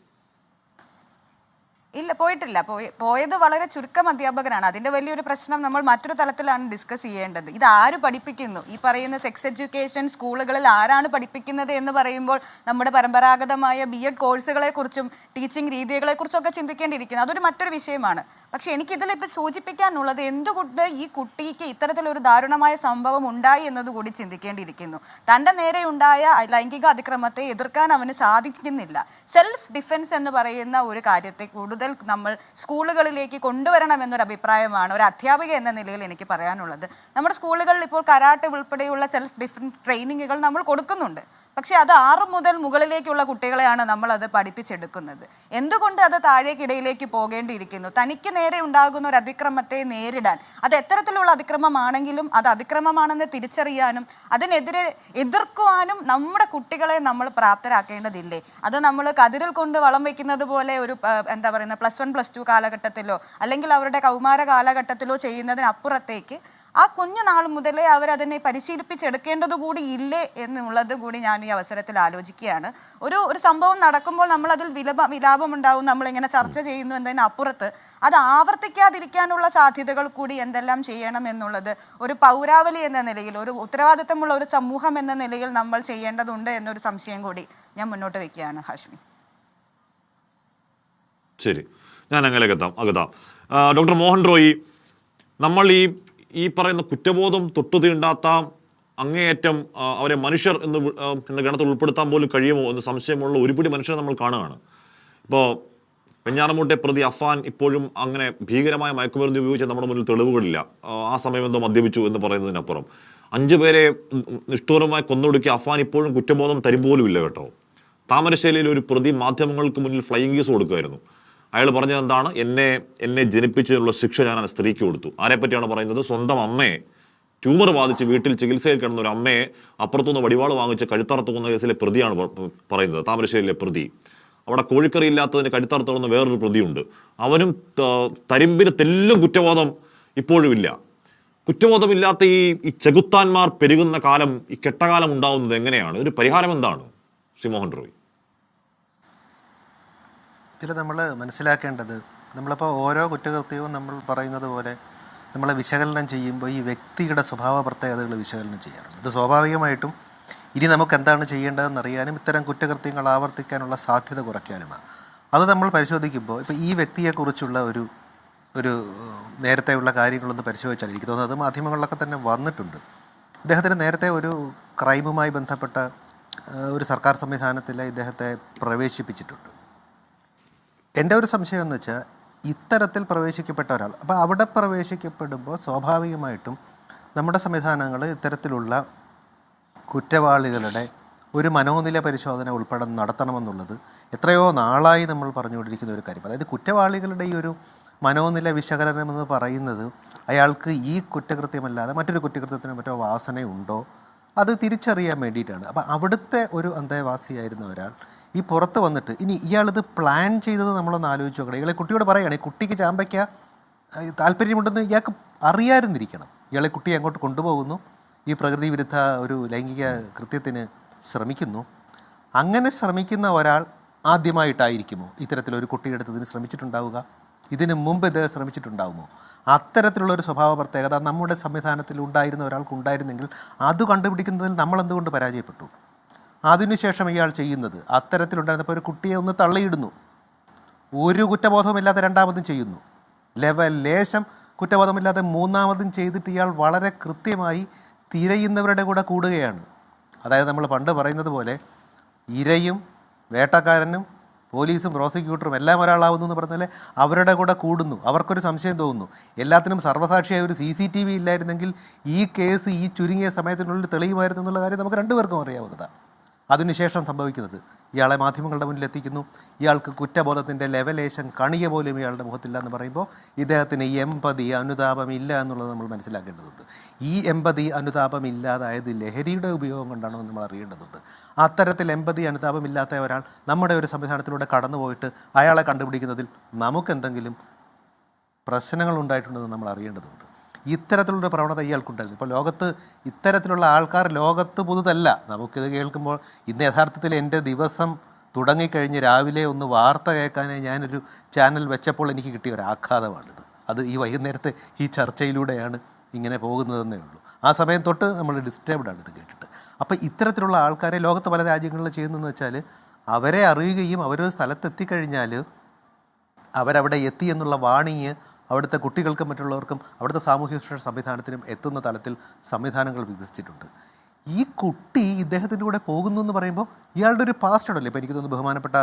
ഇല്ല, പോയിട്ടില്ല. പോയത് വളരെ ചുരുക്കം അധ്യാപകരാണ്. അതിൻ്റെ വലിയൊരു പ്രശ്നം നമ്മൾ മറ്റൊരു തലത്തിലാണ് ഡിസ്കസ് ചെയ്യേണ്ടത്. ഇത് ആര് പഠിപ്പിക്കുന്നു? ഈ പറയുന്ന സെക്സ് എഡ്യൂക്കേഷൻ സ്കൂളുകളിൽ ആരാണ് പഠിപ്പിക്കുന്നത് എന്ന് പറയുമ്പോൾ നമ്മുടെ പരമ്പരാഗതമായ BEd കോഴ്സുകളെക്കുറിച്ചും ടീച്ചിങ് രീതികളെക്കുറിച്ചൊക്കെ ചിന്തിക്കേണ്ടിയിരിക്കുന്നു. അതൊരു മറ്റൊരു വിഷയമാണ്. പക്ഷെ എനിക്കിതിലിപ്പോൾ സൂചിപ്പിക്കാനുള്ളത്, എന്തുകൊണ്ട് ഈ കുട്ടിക്ക് ഇത്തരത്തിലൊരു ദാരുണമായ സംഭവം ഉണ്ടായി എന്നതുകൂടി ചിന്തിക്കേണ്ടിയിരിക്കുന്നു. തൻ്റെ നേരെ ഉണ്ടായ ലൈംഗിക അതിക്രമത്തെ എതിർക്കാൻ അവന് സാധിക്കുന്നില്ല. സെൽഫ് ഡിഫെൻസ് എന്ന് പറയുന്ന ഒരു കാര്യത്തെ കൂടുതൽ നമ്മൾ സ്കൂളുകളിലേക്ക് കൊണ്ടുവരണമെന്നൊരു അഭിപ്രായമാണ് ഒരു അധ്യാപിക എന്ന നിലയിൽ എനിക്ക് പറയാനുള്ളത്. നമ്മുടെ സ്കൂളുകളിൽ ഇപ്പോൾ കരാട്ടെ ഉൾപ്പെടെയുള്ള സെൽഫ് ഡിഫെൻസ് ട്രെയിനിങ്ങുകൾ നമ്മൾ കൊടുക്കുന്നുണ്ട്. പക്ഷെ അത് 6 മുതൽ മുകളിലേക്കുള്ള കുട്ടികളെയാണ് നമ്മളത് പഠിപ്പിച്ചെടുക്കുന്നത്. എന്തുകൊണ്ട് അത് താഴേക്കിടയിലേക്ക് പോകേണ്ടിയിരിക്കുന്നു? തനിക്ക് നേരെ ഉണ്ടാകുന്ന ഒരു അതിക്രമത്തെ നേരിടാൻ, അത് എത്തരത്തിലുള്ള അതിക്രമമാണെങ്കിലും അത് അതിക്രമമാണെന്ന് തിരിച്ചറിയാനും അതിനെതിരെ എതിർക്കുവാനും നമ്മുടെ കുട്ടികളെ നമ്മൾ പ്രാപ്തരാക്കേണ്ടതില്ലേ? അത് നമ്മൾ കതിരിൽ കൊണ്ട് വളം വയ്ക്കുന്നത് പോലെ ഒരു +1 +2 കാലഘട്ടത്തിലോ അല്ലെങ്കിൽ അവരുടെ കൗമാര കാലഘട്ടത്തിലോ ചെയ്യുന്നതിനപ്പുറത്തേക്ക് ആ കുഞ്ഞു നാൾ മുതലേ അവരതിനെ പരിശീലിപ്പിച്ചെടുക്കേണ്ടത് കൂടി ഇല്ലേ എന്നുള്ളത് കൂടി ഞാൻ ഈ അവസരത്തിൽ ആലോചിക്കുകയാണ്. ഒരു സംഭവം നടക്കുമ്പോൾ നമ്മൾ അതിൽ വിലാപമുണ്ടാവും, നമ്മളിങ്ങനെ ചർച്ച ചെയ്യുന്നു എന്നതിനപ്പുറത്ത് അത് ആവർത്തിക്കാതിരിക്കാനുള്ള സാധ്യതകൾ കൂടി എന്തെല്ലാം ചെയ്യണം എന്നുള്ളത് ഒരു പൗരാവലി എന്ന നിലയിൽ, ഒരു ഉത്തരവാദിത്തമുള്ള ഒരു സമൂഹം എന്ന നിലയിൽ നമ്മൾ ചെയ്യേണ്ടതുണ്ട് എന്നൊരു സംശയം കൂടി ഞാൻ മുന്നോട്ട് വയ്ക്കുകയാണ്. ഹാഷ്മി. ശരി, ഞാൻ അങ്ങനെയൊക്കെ എത്താം. അകത്താം. ഡോക്ടർ മോഹൻ റോയി, നമ്മൾ ഈ പറയുന്ന കുറ്റബോധം തൊട്ടു തീണ്ടാത്ത അങ്ങേയറ്റം അവരെ മനുഷ്യർ എന്ന ഗണത്തിൽ ഉൾപ്പെടുത്താൻ പോലും കഴിയുമോ എന്ന് സംശയമുള്ള ഒരുപിടി മനുഷ്യരെ നമ്മൾ കാണുകയാണ്. ഇപ്പോൾ വെഞ്ഞാറമൂട്ടെ പ്രതി അഫാൻ ഇപ്പോഴും അങ്ങനെ ഭീകരമായ മയക്കുമരുന്ന് ഉപയോഗിച്ച നമ്മുടെ മുന്നിൽ തെളിവുകളില്ല. ആ സമയം എന്തോ മദ്യപിച്ചു എന്ന് പറയുന്നതിനപ്പുറം 5 പേരെ നിഷ്ഠൂരമായി കൊന്നൊടുക്കിയ അഫാൻ ഇപ്പോഴും കുറ്റബോധം തരുമ്പോലും ഇല്ല കേട്ടോ. താമരശ്ശേരിയിൽ ഒരു പ്രതി മാധ്യമങ്ങൾക്ക് മുന്നിൽ ഫ്ലൈയിങ് കേസ് കൊടുക്കുമായിരുന്നു. അയാൾ പറഞ്ഞത് എന്താണ്? എന്നെ ജനിപ്പിച്ചതിനുള്ള ശിക്ഷ ഞാൻ ആ സ്ത്രീക്ക് കൊടുത്തു. ആരെപ്പറ്റിയാണ് പറയുന്നത്? സ്വന്തം അമ്മയെ ട്യൂമർ ബാധിച്ച് വീട്ടിൽ ചികിത്സയിൽ കിടന്ന ഒരു അമ്മയെ അപ്പുറത്തുനിന്ന് വടിവാൾ വാങ്ങിച്ച് കഴുത്തറുത്ത് കൊന്ന കേസിലെ പ്രതിയാണ് പറയുന്നത്, താമരശ്ശേരിയിലെ പ്രതി. അവിടെ കോഴിക്കറി ഇല്ലാത്തതിന് കഴുത്തറുത്ത് കൊന്ന വേറൊരു പ്രതിയുണ്ട്. അവനും തരിമ്പിന് തെല്ലും കുറ്റബോധം ഇപ്പോഴും ഇല്ല. കുറ്റബോധമില്ലാത്ത ഈ ചെകുത്താന്മാർ പെരുകുന്ന കാലം, ഈ കെട്ടകാലം ഉണ്ടാവുന്നത് എങ്ങനെയാണ്? ഒരു പരിഹാരം എന്താണ് ശ്രീ മോഹൻ റോയ്? ഇതിൽ നമ്മൾ മനസ്സിലാക്കേണ്ടത്, നമ്മളിപ്പോൾ ഓരോ കുറ്റകൃത്യവും നമ്മൾ പറയുന്നത് പോലെ നമ്മൾ വിശകലനം ചെയ്യുമ്പോൾ ഈ വ്യക്തിയുടെ സ്വഭാവ പ്രത്യേകതകൾ വിശകലനം ചെയ്യാറുണ്ട്. ഇത് സ്വാഭാവികമായിട്ടും ഇനി നമുക്ക് എന്താണ് ചെയ്യേണ്ടതെന്ന് അറിയാനും ഇത്തരം കുറ്റകൃത്യങ്ങൾ ആവർത്തിക്കാനുള്ള സാധ്യത കുറയ്ക്കാനുമാണ്. അത് നമ്മൾ പരിശോധിക്കുമ്പോൾ ഇപ്പോൾ ഈ വ്യക്തിയെക്കുറിച്ചുള്ള ഒരു നേരത്തെയുള്ള കാര്യങ്ങളൊന്ന് പരിശോധിച്ചാൽ എനിക്ക് തോന്നുന്നത് മാധ്യമങ്ങളിലൊക്കെ തന്നെ വന്നിട്ടുണ്ട്. ഇദ്ദേഹത്തിന് നേരത്തെ ഒരു ക്രൈമുമായി ബന്ധപ്പെട്ട ഒരു സർക്കാർ സംവിധാനത്തിൽ ഇദ്ദേഹത്തെ പ്രവേശിപ്പിച്ചിട്ടുണ്ട്. എൻ്റെ ഒരു സംശയം എന്ന് വെച്ചാൽ ഇത്തരത്തിൽ പ്രവേശിക്കപ്പെട്ട ഒരാൾ, അപ്പോൾ അവിടെ പ്രവേശിക്കപ്പെടുമ്പോൾ സ്വാഭാവികമായിട്ടും നമ്മുടെ സംവിധാനങ്ങൾ ഇത്തരത്തിലുള്ള കുറ്റവാളികളുടെ ഒരു മനോനില പരിശോധന ഉൾപ്പെടെ നടത്തണമെന്നുള്ളത് എത്രയോ നാളായി നമ്മൾ പറഞ്ഞുകൊണ്ടിരിക്കുന്ന ഒരു കാര്യം. അതായത് കുറ്റവാളികളുടെ ഈ ഒരു മനോനില വിശകലനം എന്ന് പറയുന്നത് അയാൾക്ക് ഈ കുറ്റകൃത്യമല്ലാതെ മറ്റൊരു കുറ്റകൃത്യത്തിന് മറ്റോ വാസനയുണ്ടോ അത് തിരിച്ചറിയാൻ വേണ്ടിയിട്ടാണ്. അപ്പോൾ അവിടുത്തെ ഒരു അന്തേവാസിയായിരുന്ന ഒരാൾ ഈ പുറത്ത് വന്നിട്ട് ഇനി ഇയാളിത് പ്ലാൻ ചെയ്തത് നമ്മളൊന്ന് ആലോചിച്ച് നോക്കണം. ഇയാളെ കുട്ടിയോട് പറയുകയാണ് ഈ കുട്ടിക്ക് ചാമ്പയ്ക്ക താല്പര്യമുണ്ടെന്ന് ഇയാൾക്ക് അറിയാതിരിക്കണം. ഇയാളെ കുട്ടിയെ അങ്ങോട്ട് കൊണ്ടുപോകുന്നു, ഈ പ്രകൃതി വിരുദ്ധ ഒരു ലൈംഗിക കൃത്യത്തിന് ശ്രമിക്കുന്നു. അങ്ങനെ ശ്രമിക്കുന്ന ഒരാൾ ആദ്യമായിട്ടായിരിക്കുമോ ഇത്തരത്തിലൊരു കുട്ടിയെടുത്തതിന് ശ്രമിച്ചിട്ടുണ്ടാവുക? ഇതിന് മുമ്പ് ഇത് ശ്രമിച്ചിട്ടുണ്ടാവുമോ? അത്തരത്തിലുള്ളൊരു സ്വഭാവ പ്രത്യേകത നമ്മുടെ സംവിധാനത്തിൽ ഉണ്ടായിരുന്ന ഒരാൾക്കുണ്ടായിരുന്നെങ്കിൽ അത് കണ്ടുപിടിക്കുന്നതിൽ നമ്മളെന്തുകൊണ്ട് പരാജയപ്പെട്ടു? അതിനുശേഷം ഇയാൾ ചെയ്യുന്നത് അത്തരത്തിലുണ്ടായിരുന്നപ്പോൾ ഒരു കുട്ടിയെ ഒന്ന് തള്ളിയിടുന്നു, ഒരു കുറ്റബോധവുമില്ലാതെ രണ്ടാമതും ചെയ്യുന്നു, ലേശം കുറ്റബോധമില്ലാതെ മൂന്നാമതും ചെയ്തിട്ട് ഇയാൾ വളരെ കൃത്യമായി തിരയുന്നവരുടെ കൂടെ കൂടുകയാണ്. അതായത് നമ്മൾ പണ്ട് പറയുന്നത് പോലെ ഇരയും വേട്ടക്കാരനും പോലീസും പ്രോസിക്യൂട്ടറും എല്ലാം ഒരാളാവുന്നു എന്ന് പറഞ്ഞാൽ അവരുടെ കൂടെ കൂടുന്നു. അവർക്കൊരു സംശയം തോന്നുന്നു, എല്ലാത്തിനും സർവ്വസാക്ഷിയായ ഒരു CCTV ഇല്ലായിരുന്നെങ്കിൽ ഈ കേസ് ഈ ചുരുങ്ങിയ സമയത്തിനുള്ളിൽ തെളിയുമായിരുന്നു എന്നുള്ള കാര്യം നമുക്ക് രണ്ടുപേർക്കും അറിയാവുന്നതാണ്. അതിനുശേഷം സംഭവിക്കുന്നത് ഇയാളെ മാധ്യമങ്ങളുടെ മുന്നിൽ എത്തിക്കുന്നു. ഇയാൾക്ക് കുറ്റബോധത്തിൻ്റെ ലെവലേശം കണിക പോലും ഇയാളുടെ മുഖത്തില്ല എന്ന് പറയുമ്പോൾ ഇദ്ദേഹത്തിന് എമ്പതി അനുതാപമില്ല എന്നുള്ളത് നമ്മൾ മനസ്സിലാക്കേണ്ടതുണ്ട്. ഈ എമ്പതി അനുതാപം ഇല്ലാതായത് ലഹരിയുടെ ഉപയോഗം കൊണ്ടാണോ എന്ന് നമ്മൾ അറിയേണ്ടതുണ്ട്. അത്തരത്തിൽ എമ്പതി അനുതാപമില്ലാത്ത ഒരാൾ നമ്മുടെ ഒരു സംവിധാനത്തിലൂടെ കടന്നുപോയിട്ട് അയാളെ കണ്ടുപിടിക്കുന്നതിൽ നമുക്കെന്തെങ്കിലും പ്രശ്നങ്ങൾ ഉണ്ടായിട്ടുണ്ടെന്ന് നമ്മൾ അറിയേണ്ടതുണ്ട്. ഇത്തരത്തിലുള്ള പ്രവണത ഇയാൾക്കുണ്ടായിരുന്നു. ഇപ്പോൾ ലോകത്ത് ഇത്തരത്തിലുള്ള ആൾക്കാർ ലോകത്ത് പുതുതല്ല. നമുക്കിത് കേൾക്കുമ്പോൾ ഇന്ന് യഥാർത്ഥത്തിൽ എൻ്റെ ദിവസം തുടങ്ങിക്കഴിഞ്ഞ് രാവിലെ ഒന്ന് വാർത്ത കേൾക്കാനേ ഞാനൊരു ചാനൽ വെച്ചപ്പോൾ എനിക്ക് കിട്ടിയ ഒരു ആഘാതമാണിത്. അത് ഈ വൈകുന്നേരത്തെ ഈ ചർച്ചയിലൂടെയാണ് ഇങ്ങനെ പോകുന്നതെന്നേ ഉള്ളൂ. ആ സമയം തൊട്ട് നമ്മൾ ഡിസ്റ്റർബ്ഡാണ് ഇത് കേട്ടിട്ട്. അപ്പോൾ ഇത്തരത്തിലുള്ള ആൾക്കാരെ ലോകത്ത് പല രാജ്യങ്ങളിൽ ചെയ്യുന്നതെന്ന് വെച്ചാൽ അവരെ അറിയുകയും അവരൊരു സ്ഥലത്തെത്തിക്കഴിഞ്ഞാൽ അവരവിടെ എത്തി എന്നുള്ള വാണിങ് അവിടുത്തെ കുട്ടികൾക്കും മറ്റുള്ളവർക്കും അവിടുത്തെ സാമൂഹ്യ സുരക്ഷാ സംവിധാനത്തിനും എത്തുന്ന തലത്തിൽ സംവിധാനങ്ങൾ വികസിച്ചിട്ടുണ്ട്. ഈ കുട്ടി ഇദ്ദേഹത്തിൻ്റെ കൂടെ പോകുന്നു എന്ന് പറയുമ്പോൾ ഇയാളുടെ ഒരു പാസ്റ്റ് ഉണ്ടല്ലോ. ഇപ്പോൾ എനിക്ക് തോന്നുന്നു ബഹുമാനപ്പെട്ട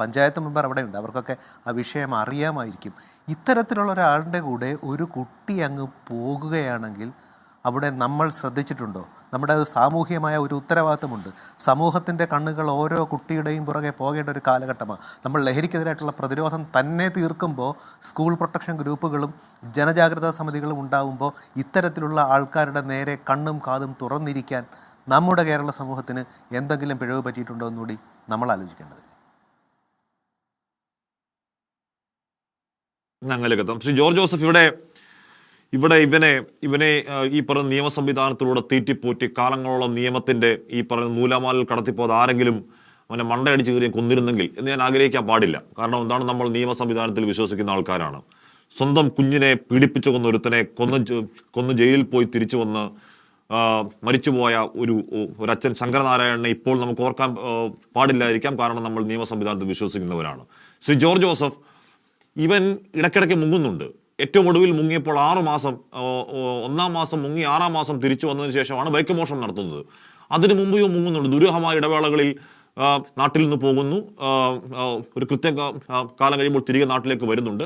പഞ്ചായത്ത് മെമ്പർ അവിടെ ഉണ്ട്, അവർക്കൊക്കെ ആ വിഷയം അറിയാമായിരിക്കും. ഇത്തരത്തിലുള്ള ഒരാളുടെ കൂടെ ഒരു കുട്ടി അങ്ങ് പോകുകയാണെങ്കിൽ അവിടെ നമ്മൾ ശ്രദ്ധിച്ചിട്ടുണ്ടോ? നമ്മുടെ സാമൂഹികമായ ഒരു ഉത്തരവാദിത്തമുണ്ട്. സമൂഹത്തിൻ്റെ കണ്ണുകൾ ഓരോ കുട്ടിയുടെയും പുറകെ പോകേണ്ട ഒരു കാലഘട്ടമാണ്. നമ്മൾ ലഹരിക്കെതിരായിട്ടുള്ള പ്രതിരോധം തന്നെ തീർക്കുമ്പോൾ സ്കൂൾ പ്രൊട്ടക്ഷൻ ഗ്രൂപ്പുകളും ജനജാഗ്രതാ സമിതികളും ഉണ്ടാകുമ്പോൾ ഇത്തരത്തിലുള്ള ആൾക്കാരുടെ നേരെ കണ്ണും കാതും തുറന്നിരിക്കാൻ നമ്മുടെ കേരള സമൂഹത്തിന് എന്തെങ്കിലും പിഴവ് പറ്റിയിട്ടുണ്ടോ എന്നുകൂടി നമ്മൾ ആലോചിക്കേണ്ടത്. ഞങ്ങളിലെത്താം. ശ്രീ ജോർജ് ജോസഫ്, ഇവിടെ ഇവനെ ഈ പറയുന്ന നിയമ സംവിധാനത്തിലൂടെ തീറ്റിപ്പോറ്റി കാലങ്ങളോളം നിയമത്തിന്റെ ഈ പറയുന്ന നൂലാമാലിൽ കടത്തിപ്പോത് ആരെങ്കിലും അവനെ മണ്ടയടിച്ച് കയറി കൊന്നിരുന്നെങ്കിൽ എന്ന് ഞാൻ ആഗ്രഹിക്കാൻ പാടില്ല. കാരണം എന്താണ്, നമ്മൾ നിയമ സംവിധാനത്തിൽ വിശ്വസിക്കുന്ന ആൾക്കാരാണ്. സ്വന്തം കുഞ്ഞിനെ പീഡിപ്പിച്ചു കൊന്ന ഒരുത്തനെ കൊന്ന് ജയിലിൽ പോയി തിരിച്ചു വന്ന് മരിച്ചുപോയ ഒരു അച്ഛൻ ശങ്കരനാരായണനെ ഇപ്പോൾ നമുക്ക് ഓർക്കാൻ പാടില്ലായിരിക്കാം. കാരണം നമ്മൾ നിയമ സംവിധാനത്തിൽ വിശ്വസിക്കുന്നവരാണ്. ശ്രീ ജോർജ് ജോസഫ്, ഇവൻ ഇടയ്ക്കിടയ്ക്ക് മുങ്ങുന്നുണ്ട്. ഏറ്റവും ഒടുവിൽ മുങ്ങിയപ്പോൾ 6 മാസം, 1-ാം മാസം മുങ്ങി 6-ാം മാസം തിരിച്ചു വന്നതിന് ശേഷമാണ് ബൈക്ക് മോഷണം നടത്തുന്നത്. അതിനു മുമ്പ് ഇവ മുങ്ങുന്നുണ്ട്. ദുരൂഹമായ ഇടവേളകളിൽ നാട്ടിൽ നിന്ന് പോകുന്നു, ഒരു കാലം കഴിയുമ്പോൾ തിരികെ നാട്ടിലേക്ക് വരുന്നുണ്ട്.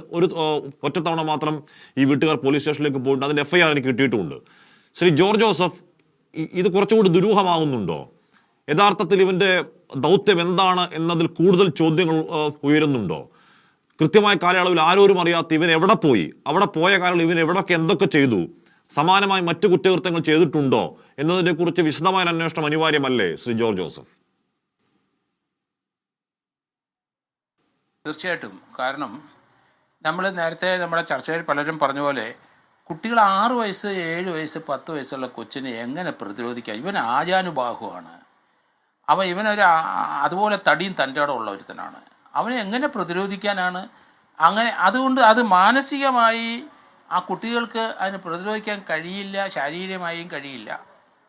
ഒറ്റത്തവണ മാത്രം ഈ വീട്ടുകാർ പോലീസ് സ്റ്റേഷനിലേക്ക് പോയിട്ടുണ്ട്. അതിൻ്റെ FIR എനിക്ക് കിട്ടിയിട്ടുമുണ്ട്. ശ്രീ ജോർജ് ജോസഫ്, ഇത് കുറച്ചുകൂടി ദുരൂഹമാകുന്നുണ്ടോ? യഥാർത്ഥത്തിൽ ഇവൻ്റെ ദൗത്യം എന്താണ് എന്നതിൽ കൂടുതൽ ചോദ്യങ്ങൾ ഉയരുന്നുണ്ടോ? കൃത്യമായ കാലയളവിൽ ആരോരും അറിയാത്ത ഇവൻ എവിടെ പോയി, അവിടെ പോയ കാലയളവിൽ ഇവൻ എവിടെയൊക്കെ എന്തൊക്കെ ചെയ്തു, സമാനമായി മറ്റു കുറ്റകൃത്യങ്ങൾ ചെയ്തിട്ടുണ്ടോ എന്നതിനെക്കുറിച്ച് വിശദമായ അന്വേഷണം അനിവാര്യമല്ലേ ശ്രീ ജോർജ് ജോസഫ്? തീർച്ചയായിട്ടും. കാരണം നമ്മൾ നേരത്തെ നമ്മുടെ ചർച്ചയിൽ പലരും പറഞ്ഞ പോലെ കുട്ടികൾ 6 വയസ്സ് 7 വയസ്സ് 10 വയസ്സുള്ള കൊച്ചിനെ എങ്ങനെ പ്രതിരോധിക്കാം? ഇവൻ ആജാനുബാഹുവാണ്. ഇവനൊരു അതുപോലെ തടിയും തൻ്റെയോടെ ഉള്ള ഒരുത്തനാണ്. അവനെ എങ്ങനെ പ്രതിരോധിക്കാനാണ്? അങ്ങനെ അതുകൊണ്ട് അത് മാനസികമായി ആ കുട്ടികൾക്ക് അതിന് പ്രതിരോധിക്കാൻ കഴിയില്ല, ശാരീരികമായും കഴിയില്ല.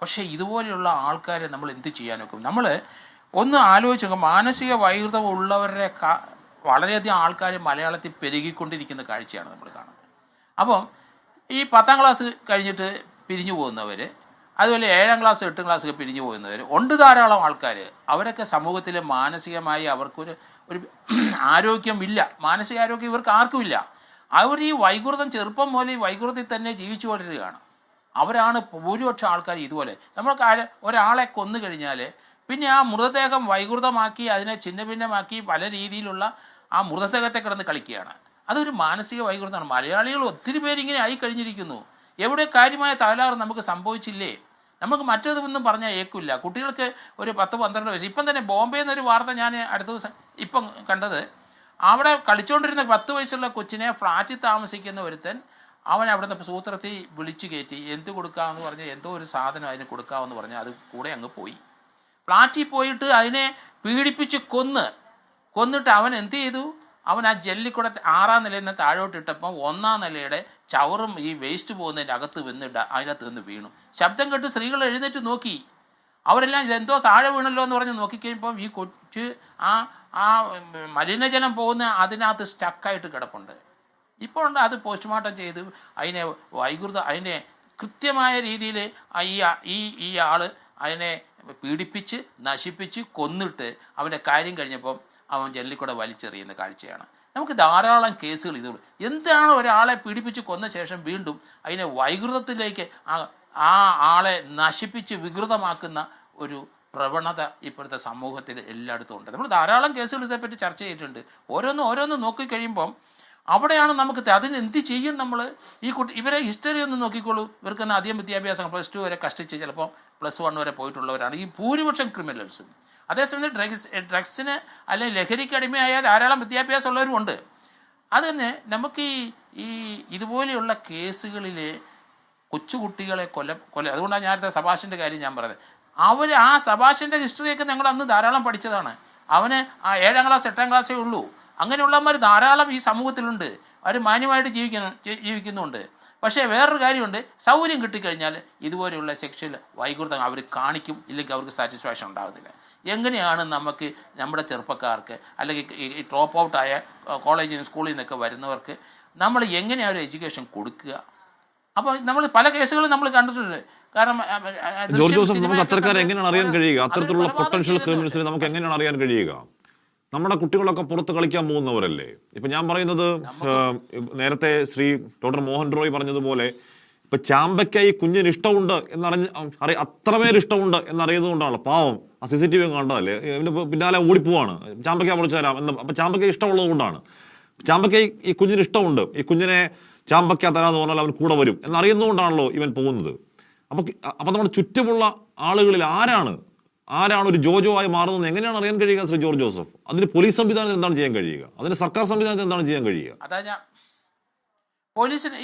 പക്ഷേ ഇതുപോലെയുള്ള ആൾക്കാരെ നമ്മൾ എന്ത് ചെയ്യാനൊക്കും? നമ്മൾ ഒന്ന് ആലോചിച്ച് നോക്കുക. മാനസിക വൈകൃതം ഉള്ളവരുടെ വളരെയധികം ആൾക്കാർ മലയാളത്തിൽ പെരുകിക്കൊണ്ടിരിക്കുന്ന കാഴ്ചയാണ് നമ്മൾ കാണുന്നത്. അപ്പം ഈ 10ാം ക്ലാസ് കഴിഞ്ഞിട്ട് പിരിഞ്ഞു പോകുന്നവർ, അതുപോലെ 7ാം ക്ലാസ് 8ാം ക്ലാസ്സൊക്കെ പിരിഞ്ഞു പോകുന്നവർ ഉണ്ട്, ധാരാളം ആൾക്കാർ. അവരൊക്കെ സമൂഹത്തിൽ മാനസികമായി അവർക്കൊരു ആരോഗ്യമില്ല, മാനസികാരോഗ്യം ഇവർക്ക് ആർക്കുമില്ല. അവർ ഈ വൈകൃതം ചെറുപ്പം പോലെ ഈ വൈകൃതത്തിൽ തന്നെ ജീവിച്ചു കൊണ്ടിരിക്കുകയാണ്. അവരാണ് ഭൂരിപക്ഷം ആൾക്കാർ ഇതുപോലെ. നമ്മൾ ഒരാളെ കൊന്നു കഴിഞ്ഞാൽ പിന്നെ ആ മൃതദേഹം വൈകൃതമാക്കി അതിനെ ഛിന്ന ഭിന്നമാക്കി പല രീതിയിലുള്ള ആ മൃതദേഹത്തെ കിടന്ന് കളിക്കുകയാണ്. അതൊരു മാനസിക വൈകൃതമാണ്. മലയാളികൾ ഒത്തിരി പേരിങ്ങനെ ആയി കഴിഞ്ഞിരിക്കുന്നു. എവിടെ കാര്യമായ തകരാറ് നമുക്ക് സംഭവിച്ചില്ലേ? നമുക്ക് മറ്റേതൊന്നും പറഞ്ഞാൽ ഏക്കില്ല. കുട്ടികൾക്ക് ഒരു 10-12 വയസ്സ്. ഇപ്പം തന്നെ ബോംബെയിൽ നിന്നൊരു വാർത്ത ഞാൻ അടുത്ത ദിവസം ഇപ്പം കണ്ടത്. അവിടെ കളിച്ചുകൊണ്ടിരുന്ന 10 വയസ്സുള്ള കൊച്ചിനെ ഫ്ലാറ്റിൽ താമസിക്കുന്ന ഒരുത്തൻ അവൻ അവിടുന്ന് സൂത്രത്തിൽ വിളിച്ചു കയറ്റി എന്ത് കൊടുക്കാമെന്ന് പറഞ്ഞ് എന്തോ ഒരു സാധനം അതിന് കൊടുക്കാമെന്ന് പറഞ്ഞ് അത് കൂടെ അങ്ങ് പോയി. ഫ്ലാറ്റിൽ പോയിട്ട് അതിനെ പീഡിപ്പിച്ച് കൊന്നിട്ട് അവൻ എന്ത് ചെയ്തു? അവൻ ആ ജെല്ലിൽ കൂടെ 6ാം നിലയിൽ നിന്ന് താഴോട്ടിട്ടപ്പം 1ാം നിലയുടെ ചവറും ഈ വേസ്റ്റ് പോകുന്നതിൻ്റെ അകത്ത് വന്നിട്ട് അതിനകത്ത് നിന്ന് വീണു. ശബ്ദം കേട്ട് സ്ത്രീകൾ എഴുന്നേറ്റ് നോക്കി. അവരെല്ലാം ഇതെന്തോ താഴെ വീണല്ലോ എന്ന് പറഞ്ഞ് നോക്കിക്കഴിയുമ്പം ഈ കൊച്ച് ആ മലിനജലം പോകുന്ന അതിനകത്ത് സ്റ്റക്കായിട്ട് കിടപ്പുണ്ട്. ഇപ്പോൾ ഉണ്ട്. അത് പോസ്റ്റ്മോർട്ടം ചെയ്ത് അതിനെ കൃത്യമായ രീതിയിൽ ഈ ആൾ അതിനെ പീഡിപ്പിച്ച് നശിപ്പിച്ച് കൊന്നിട്ട് അവൻ്റെ കാര്യം കഴിഞ്ഞപ്പം അവൻ ജെല്ലിക്കൂടെ വലിച്ചെറിയുന്ന കാഴ്ചയാണ്. നമുക്ക് ധാരാളം കേസുകൾ ഇതുള്ളൂ. എന്താണ് ഒരാളെ പീഡിപ്പിച്ച് കൊന്ന ശേഷം വീണ്ടും അതിനെ വൈകൃതത്തിലേക്ക് ആ ആളെ നശിപ്പിച്ച് വികൃതമാക്കുന്ന ഒരു പ്രവണത ഇപ്പോഴത്തെ സമൂഹത്തിൽ എല്ലായിടത്തും ഉണ്ട്. നമ്മൾ ധാരാളം കേസുകൾ ഇതേപ്പറ്റി ചർച്ച ചെയ്തിട്ടുണ്ട്. ഓരോന്നും നോക്കിക്കഴിയുമ്പം അവിടെയാണ് നമുക്ക് അതിന് എന്ത് ചെയ്യും നമ്മൾ? ഇവരെ ഹിസ്റ്ററി ഒന്ന് നോക്കിക്കോളൂ. ഇവർക്കൊന്ന് അധികം വിദ്യാഭ്യാസം +2 വരെ കഷ്ടിച്ച് ചിലപ്പോൾ +1 വരെ പോയിട്ടുള്ളവരാണ് ഈ ഭൂരിപക്ഷം ക്രിമിനൽസും. അതേസമയം ഡ്രഗ്സിന് അല്ലെങ്കിൽ ലഹരിക്ക് അടിമയായ ധാരാളം വിദ്യാഭ്യാസമുള്ളവരും ഉണ്ട്. അത് തന്നെ നമുക്ക് ഈ ഇതുപോലെയുള്ള കേസുകളിൽ കൊച്ചുകുട്ടികളെ കൊല അതുകൊണ്ടാണ് ഞാനത്തെ സബാഷിൻ്റെ കാര്യം ഞാൻ പറഞ്ഞത്. ആ സബാഷിൻ്റെ ഹിസ്റ്ററിയൊക്കെ ഞങ്ങൾ അന്ന് ധാരാളം പഠിച്ചതാണ്. അവന് 7ാം ക്ലാസ് 8ാം ക്ലാസ്സേ ഉള്ളൂ. അങ്ങനെയുള്ളവന്മാർ ധാരാളം ഈ സമൂഹത്തിലുണ്ട്. അവർ മാന്യമായിട്ട് ജീവിക്കുന്നുണ്ട്. പക്ഷേ വേറൊരു കാര്യമുണ്ട്, സൗകര്യം കിട്ടിക്കഴിഞ്ഞാൽ ഇതുപോലെയുള്ള സെക്ഷൽ വൈകൃതം അവർ കാണിക്കും, ഇല്ലെങ്കിൽ അവർക്ക് സാറ്റിസ്ഫാക്ഷൻ ഉണ്ടാകുന്നില്ല. എങ്ങനെയാണ് നമുക്ക് നമ്മുടെ ചെറുപ്പക്കാർക്ക് അല്ലെങ്കിൽ ഈ ഡ്രോപ്പ് ഔട്ടായ കോളേജിൽ സ്കൂളിൽ നിന്നൊക്കെ വരുന്നവർക്ക് നമ്മൾ എങ്ങനെയാണ് ഒരു എഡ്യൂക്കേഷൻ കൊടുക്കുക? അപ്പോൾ നമ്മൾ പല കേസുകളും നമ്മൾ കണ്ടിട്ടുണ്ട്. കാരണം ജോർജ് ജോസഫ്, നമുക്ക് അത്തരക്കാരെ എങ്ങനെയാണ് അറിയാൻ കഴിയുക? അത്തരത്തിലുള്ള പൊട്ടൻഷ്യൽ ക്രിമിനൽസിനെ നമുക്ക് എങ്ങനെയാണ് അറിയാൻ കഴിയുക? നമ്മുടെ കുട്ടികളൊക്കെ പുറത്ത് കളിക്കാൻ പോകുന്നവരല്ലേ. ഇപ്പം ഞാൻ പറയുന്നത്, നേരത്തെ ശ്രീ ഡോക്ടർ മോഹൻ റോയ് പറഞ്ഞതുപോലെ ഇപ്പം ചാമ്പയ്ക്ക ഈ കുഞ്ഞിന് ഇഷ്ടമുണ്ട് അത്രമേൽ ഇഷ്ടമുണ്ട് എന്നറിയുന്നതുകൊണ്ടാണ്. പാവം ആ CCTV കണ്ടതല്ലേ, ഇതിൻ്റെ പിന്നാലെ ഓടിപ്പോവാണ്, ചാമ്പയ്ക്ക പറിച്ചു തരാം എന്ന്. അപ്പം ചാമ്പയ്ക്ക ഇഷ്ടമുള്ളത് കൊണ്ടാണ്. ചാമ്പയ്ക്ക ഈ കുഞ്ഞിന് ഇഷ്ടമുണ്ട്, ഈ കുഞ്ഞിനെ ചാമ്പയ്ക്ക തരാമെന്ന് പറഞ്ഞാൽ അവൻ കൂടെ വരും എന്നറിയുന്നതുകൊണ്ടാണല്ലോ ഇവൻ പോകുന്നത്. അപ്പം നമ്മുടെ ചുറ്റുമുള്ള ആളുകളിൽ ആരാണ് ഒരു ജോജോ ആയി മാറുന്നത് എങ്ങനെയാണ് അറിയാൻ കഴിയുക ശ്രീ ജോർജ് ജോസഫ്? അതിന് പോലീസ് സംവിധാനത്തിന് എന്താണ് ചെയ്യാൻ കഴിയുക? അതിന് സർക്കാർ സംവിധാനത്തിന് എന്താണ് ചെയ്യാൻ കഴിയുക? അതാ ഞാൻ പോലീസിന്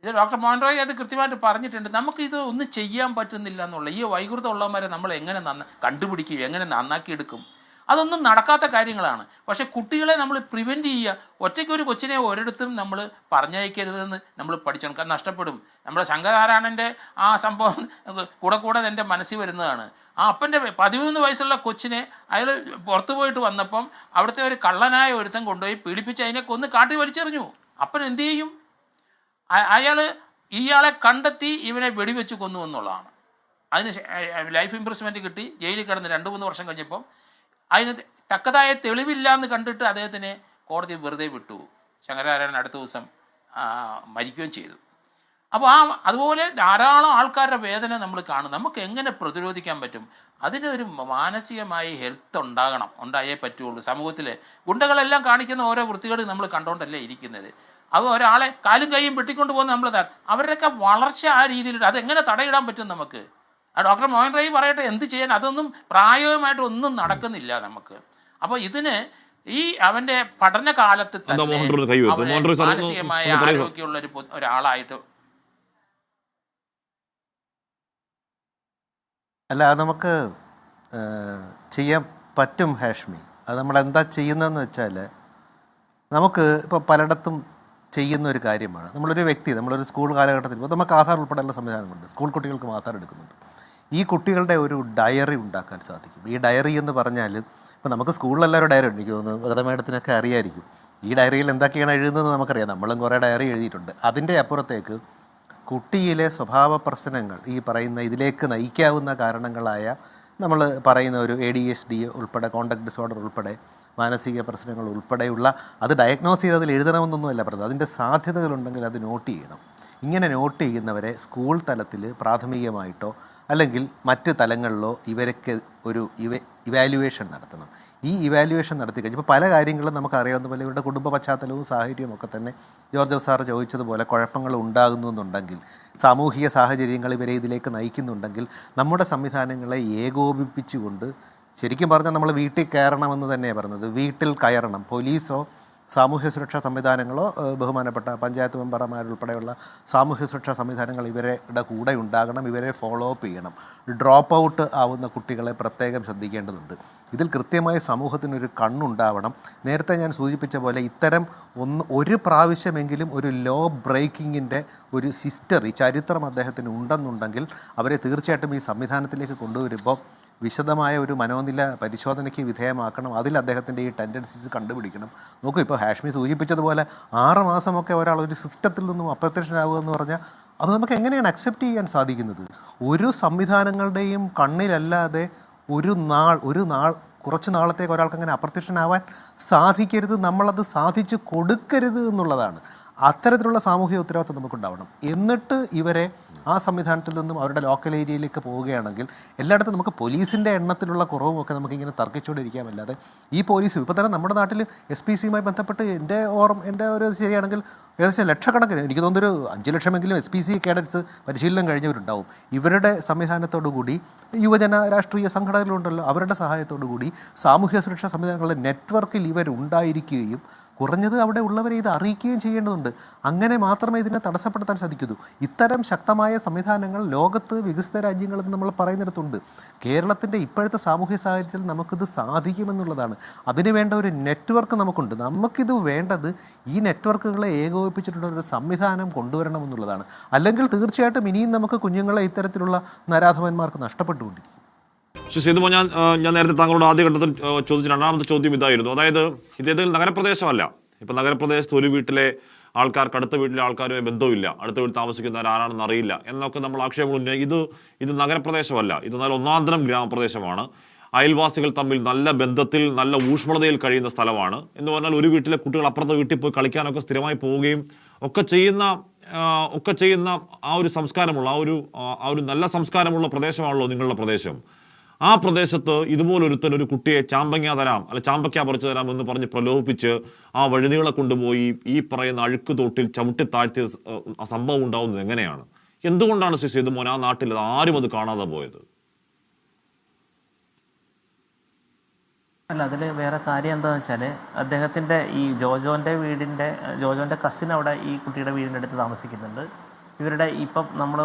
ഇത് ഡോക്ടർ മോഹൻ റോയ് അത് കൃത്യമായിട്ട് പറഞ്ഞിട്ടുണ്ട്. നമുക്ക് ഇത് ഒന്നും ചെയ്യാൻ പറ്റുന്നില്ല എന്നുള്ള ഈ വൈകൃതം ഉള്ളവന്മാരെ നമ്മൾ എങ്ങനെ കണ്ടുപിടിക്കും, എങ്ങനെ നന്നാക്കിയെടുക്കും? അതൊന്നും നടക്കാത്ത കാര്യങ്ങളാണ്. പക്ഷേ കുട്ടികളെ നമ്മൾ പ്രിവെൻറ്റ് ചെയ്യുക. ഒറ്റയ്ക്കൊരു കൊച്ചിനെ ഒരിടത്തും നമ്മൾ പറഞ്ഞയക്കരുതെന്ന് നമ്മൾ പഠിച്ചോണം. കാരണം നഷ്ടപ്പെടും. നമ്മുടെ ശങ്കരനാരായണൻ്റെ ആ സംഭവം കൂടെ എൻ്റെ മനസ്സിൽ വരുന്നതാണ്. ആ അപ്പൻ്റെ 13 വയസ്സുള്ള കൊച്ചിനെ അയാൾ പുറത്തു പോയിട്ട് വന്നപ്പം അവിടുത്തെ ഒരു കള്ളനായ ഒരുത്തൻ കൊണ്ടുപോയി പീഡിപ്പിച്ച് അതിനെ കൊന്ന് കാട്ടി വലിച്ചെറിഞ്ഞു. അപ്പൻ എന്ത് ചെയ്യും? ഇയാളെ കണ്ടെത്തി ഇവനെ വെടിവെച്ച് കൊന്നു എന്നുള്ളതാണ്. അതിന് ലൈഫ് ഇംപ്രസ്മെൻറ്റ് കിട്ടി ജയിലിൽ കിടന്ന് 2-3 വർഷം കഴിഞ്ഞപ്പം അതിന് തക്കതായ തെളിവില്ല എന്ന് കണ്ടിട്ട് അദ്ദേഹത്തിനെ കോടതി വെറുതെ വിട്ടു. ശങ്കരനാരായണൻ അടുത്ത ദിവസം മരിക്കുകയും ചെയ്തു. അപ്പോൾ അതുപോലെ ധാരാളം ആൾക്കാരുടെ വേദന നമ്മൾ കാണും. നമുക്ക് എങ്ങനെ പ്രതിരോധിക്കാൻ പറ്റും? അതിനൊരു മാനസികമായി ഹെൽത്ത് ഉണ്ടായേ പറ്റുള്ളൂ. സമൂഹത്തിൽ ഗുണ്ടകളെല്ലാം കാണിക്കുന്ന ഓരോ വൃത്തികേട് നമ്മൾ കണ്ടുകൊണ്ടല്ലേ ഇരിക്കുന്നത്. അത് ഒരാളെ കാലും കൈയും വെട്ടിക്കൊണ്ട് പോകുന്ന നമ്മൾ അവരുടെയൊക്കെ വളർച്ച ആ രീതിയിലുണ്ട്. അതെങ്ങനെ തടയിടാൻ പറ്റും നമുക്ക്? ഡോക്ടർ മോഹൻ റോയ് പറയട്ടെ, എന്ത് ചെയ്യാൻ? അതൊന്നും പ്രായോഗികമായിട്ട് ഒന്നും നടക്കുന്നില്ല നമുക്ക്. അപ്പോൾ ഇതിന് ഈ അവൻ്റെ പഠനകാലത്ത് തന്നെ മാനസികമായ ആരോഗ്യമുള്ള ഒരാളായിട്ട് അല്ല, അത് നമുക്ക് ചെയ്യാൻ പറ്റും ഹാഷ്മി. അത് നമ്മൾ എന്താ ചെയ്യുന്നതെന്ന് വെച്ചാൽ, നമുക്ക് ഇപ്പോൾ പലയിടത്തും ചെയ്യുന്ന ഒരു കാര്യമാണ്. നമ്മളൊരു വ്യക്തി, നമ്മളൊരു സ്കൂൾ കാലഘട്ടത്തിൽ ഇപ്പോൾ നമുക്ക് ആധാർ ഉൾപ്പെടെയുള്ള സംവിധാനമുണ്ട്. സ്കൂൾ കുട്ടികൾക്കും ആധാർ എടുക്കുന്നുണ്ട്. ഈ കുട്ടികളുടെ ഒരു ഡയറി ഉണ്ടാക്കാൻ സാധിക്കും. ഈ ഡയറി എന്ന് പറഞ്ഞാൽ, ഇപ്പോൾ നമുക്ക് സ്കൂളിലെല്ലാവരും ഡയറി ഉണ്ട്, എനിക്ക് തോന്നുന്നു ഗത മേഡത്തിനൊക്കെ അറിയായിരിക്കും. ഈ ഡയറിയിൽ എന്തൊക്കെയാണ് എഴുതുന്നത് നമുക്കറിയാം. നമ്മളും കുറേ ഡയറി എഴുതിയിട്ടുണ്ട്. അതിൻ്റെ അപ്പുറത്തേക്ക് കുട്ടിയിലെ സ്വഭാവ പ്രശ്നങ്ങൾ, ഈ പറയുന്ന ഇതിലേക്ക് നയിക്കാവുന്ന കാരണങ്ങളായ നമ്മൾ പറയുന്ന ഒരു ADHD ഉൾപ്പെടെ, കോണ്ടക്ട് ഡിസോർഡർ ഉൾപ്പെടെ, മാനസിക പ്രശ്നങ്ങൾ ഉൾപ്പെടെയുള്ള അത് ഡയഗ്നോസ് ചെയ്ത് അതിൽ എഴുതണമെന്നൊന്നുമല്ല പറഞ്ഞത്. അതിൻ്റെ സാധ്യതകളുണ്ടെങ്കിൽ അത് നോട്ട് ചെയ്യണം. ഇങ്ങനെ നോട്ട് ചെയ്യുന്നവരെ സ്കൂൾ തലത്തിൽ പ്രാഥമികമായിട്ടോ അല്ലെങ്കിൽ മറ്റ് തലങ്ങളിലോ ഇവരൊക്കെ ഒരു ഇവാലുവേഷൻ നടത്തണം. ഈ ഇവാലുവേഷൻ നടത്തി കഴിഞ്ഞാൽ ഇപ്പോൾ പല കാര്യങ്ങളും നമുക്കറിയാവുന്ന പോലെ ഇവരുടെ കുടുംബ പശ്ചാത്തലവും സാഹചര്യവും ഒക്കെ തന്നെ ജോർജ് സാർ ചോദിച്ചതുപോലെ കുഴപ്പങ്ങൾ ഉണ്ടാകുന്നു എന്നുണ്ടെങ്കിൽ, സാമൂഹിക സാഹചര്യങ്ങൾ ഇവരെ ഇതിലേക്ക് നയിക്കുന്നുണ്ടെങ്കിൽ, നമ്മുടെ സംവിധാനങ്ങളെ ഏകോപിപ്പിച്ചുകൊണ്ട്, ശരിക്കും പറഞ്ഞാൽ നമ്മൾ വീട്ടിൽ കയറണമെന്ന് തന്നെയാണ് പറഞ്ഞത്. വീട്ടിൽ കയറണം. പോലീസോ സാമൂഹ്യ സുരക്ഷാ സംവിധാനങ്ങളോ ബഹുമാനപ്പെട്ട പഞ്ചായത്ത് മെമ്പർമാരുൾപ്പെടെയുള്ള സാമൂഹ്യ സുരക്ഷാ സംവിധാനങ്ങൾ ഇവരുടെ കൂടെ ഉണ്ടാകണം. ഇവരെ ഫോളോ അപ്പ് ചെയ്യണം. ഡ്രോപ്പ് ഔട്ട് ആവുന്ന കുട്ടികളെ പ്രത്യേകം ശ്രദ്ധിക്കേണ്ടതുണ്ട്. ഇതിൽ കൃത്യമായി സമൂഹത്തിനൊരു കണ്ണുണ്ടാവണം. നേരത്തെ ഞാൻ സൂചിപ്പിച്ച പോലെ ഇത്തരം ഒരു പ്രാവശ്യമെങ്കിലും ഒരു ലോ ബ്രേക്കിങ്ങിൻ്റെ ഒരു ഹിസ്റ്ററി, ചരിത്രം അദ്ദേഹത്തിന് ഉണ്ടെന്നുണ്ടെങ്കിൽ അവരെ തീർച്ചയായിട്ടും ഈ സംവിധാനത്തിലേക്ക് കൊണ്ടുവരുമ്പോൾ വിശദമായ ഒരു മനോനില പരിശോധനയ്ക്ക് വിധേയമാക്കണം. അതിൽ അദ്ദേഹത്തിൻ്റെ ഈ ടെൻഡൻസീസ് കണ്ടുപിടിക്കണം. നോക്കൂ, ഇപ്പോൾ ഹാഷ്മി സൂചിപ്പിച്ചതുപോലെ 6 മാസമൊക്കെ ഒരാൾ ഒരു സിസ്റ്റത്തിൽ നിന്നും അപ്രത്യക്ഷനാവുക എന്ന് പറഞ്ഞാൽ അത് നമുക്ക് എങ്ങനെയാണ് അക്സെപ്റ്റ് ചെയ്യാൻ സാധിക്കുന്നത്? ഒരു സംവിധാനങ്ങളുടെയും കണ്ണിലല്ലാതെ ഒരു നാൾ കുറച്ച് നാളത്തേക്ക് ഒരാൾക്ക് അങ്ങനെ അപ്രത്യക്ഷനാവാൻ സാധിക്കരുത്. നമ്മളത് സാധിച്ചു കൊടുക്കരുത് എന്നുള്ളതാണ്. അത്തരത്തിലുള്ള സാമൂഹിക ഉത്തരവാദിത്വം നമുക്കുണ്ടാവണം. എന്നിട്ട് ഇവരെ ആ സംവിധാനത്തിൽ നിന്നും അവരുടെ ലോക്കൽ ഏരിയയിലേക്ക് പോവുകയാണെങ്കിൽ എല്ലായിടത്തും നമുക്ക് പോലീസിൻ്റെ എണ്ണത്തിലുള്ള കുറവുമൊക്കെ നമുക്കിങ്ങനെ തർക്കിച്ചുകൊണ്ടിരിക്കാമല്ലാതെ ഈ പോലീസ് ഇപ്പോൾ തന്നെ നമ്മുടെ നാട്ടിൽ SPCയുമായി ബന്ധപ്പെട്ട് എൻ്റെ ഒരു ശരിയാണെങ്കിൽ ഏകദേശം ലക്ഷക്കണക്കിന്, എനിക്ക് തോന്നുന്നൊരു 5 ലക്ഷമെങ്കിലും SPC കേഡറ്റ്സ് പരിശീലനം കഴിഞ്ഞവരുണ്ടാവും. ഇവരുടെ സംവിധാനത്തോടുകൂടി യുവജന രാഷ്ട്രീയ സംഘടനകളുണ്ടല്ലോ, അവരുടെ സഹായത്തോടുകൂടി സാമൂഹ്യ സുരക്ഷാ സംവിധാനങ്ങളുടെ നെറ്റ്വർക്കിൽ ഇവരുണ്ടായിരിക്കുകയും കുറഞ്ഞത് അവിടെ ഉള്ളവരെ ഇത് അറിയിക്കുകയും ചെയ്യേണ്ടതുണ്ട്. അങ്ങനെ മാത്രമേ ഇതിനെ തടസ്സപ്പെടുത്താൻ സാധിക്കൂ. ഇത്തരം ശക്തമായ സംവിധാനങ്ങൾ ലോകത്ത് വികസിത രാജ്യങ്ങളെന്ന് നമ്മൾ പറയുന്നിടത്തുണ്ട്. കേരളത്തിൻ്റെ ഇപ്പോഴത്തെ സാമൂഹ്യ സാഹചര്യത്തിൽ നമുക്കിത് സാധിക്കുമെന്നുള്ളതാണ്. അതിനുവേണ്ട ഒരു നെറ്റ്വർക്ക് നമുക്കുണ്ട്. നമുക്കിത് വേണ്ടത് ഈ നെറ്റ്വർക്കുകളെ ഏകോപിപ്പിച്ചിട്ടുള്ള ഒരു സംവിധാനം കൊണ്ടുവരണമെന്നുള്ളതാണ്. അല്ലെങ്കിൽ തീർച്ചയായിട്ടും ഇനിയും നമുക്ക് കുഞ്ഞുങ്ങളെ ഇത്തരത്തിലുള്ള നരാധമന്മാർക്ക് നഷ്ടപ്പെട്ടുകൊണ്ടിരിക്കും. സേതുമോൻ, ഞാൻ നേരത്തെ താങ്കളോട് ആദ്യഘട്ടത്തിൽ ചോദിച്ച രണ്ടാമത്തെ ചോദ്യം ഇതായിരുന്നു. അതായത് ഇദ്ദേഹത്തിൽ നഗരപ്രദേശമല്ല. ഇപ്പം നഗരപ്രദേശത്ത് ഒരു വീട്ടിലെ ആൾക്കാർക്ക് അടുത്ത വീട്ടിലെ ആൾക്കാരുമായി ബന്ധമില്ല, അടുത്ത വീട്ടിൽ താമസിക്കുന്നവർ ആരാണെന്ന് അറിയില്ല എന്നൊക്കെ നമ്മൾ ആക്ഷേപം ഉന്നയിക്കും. ഇത് നഗരപ്രദേശമല്ല, ഇത് നല്ല ഒന്നാന്തരം ഗ്രാമപ്രദേശമാണ്. അയൽവാസികൾ തമ്മിൽ നല്ല ബന്ധത്തിൽ, നല്ല ഊഷ്മളതയിൽ കഴിയുന്ന സ്ഥലമാണ്. എന്ന് പറഞ്ഞാൽ ഒരു വീട്ടിലെ കുട്ടികൾ അപ്പുറത്തെ വീട്ടിൽ പോയി കളിക്കാനൊക്കെ സ്ഥിരമായി പോവുകയും ഒക്കെ ചെയ്യുന്ന ആ ഒരു സംസ്കാരമുള്ള ആ ഒരു നല്ല സംസ്കാരമുള്ള പ്രദേശമാണല്ലോ നിങ്ങളുടെ പ്രദേശം. ആ പ്രദേശത്ത് ഇതുപോലൊരുത്തൻ ഒരു കുട്ടിയെ ചാമ്പങ്ങ തരാം, അല്ല ചാമ്പയ്ക്ക പറിച്ചു തരാം എന്ന് പറഞ്ഞ് പ്രലോഭിപ്പിച്ച് ആ വഴുതികളെ കൊണ്ടുപോയി ഈ പറയുന്ന അഴുക്ക് തോട്ടിൽ ചവിട്ടി താഴ്ത്തിയ സംഭവം ഉണ്ടാവുന്നത് എങ്ങനെയാണ്? എന്തുകൊണ്ടാണ് സേതുമോൻ ആ നാട്ടിൽ ആരും അത് കാണാതെ പോയത്? അല്ല, അതിൽ വേറെ കാര്യം എന്താണെന്ന് വെച്ചാൽ അദ്ദേഹത്തിൻ്റെ ഈ ജോജോൻ്റെ കസിൻ അവിടെ ഈ കുട്ടിയുടെ വീടിൻ്റെ അടുത്ത് താമസിക്കുന്നുണ്ട്. ഇവരുടെ ഇപ്പം നമ്മൾ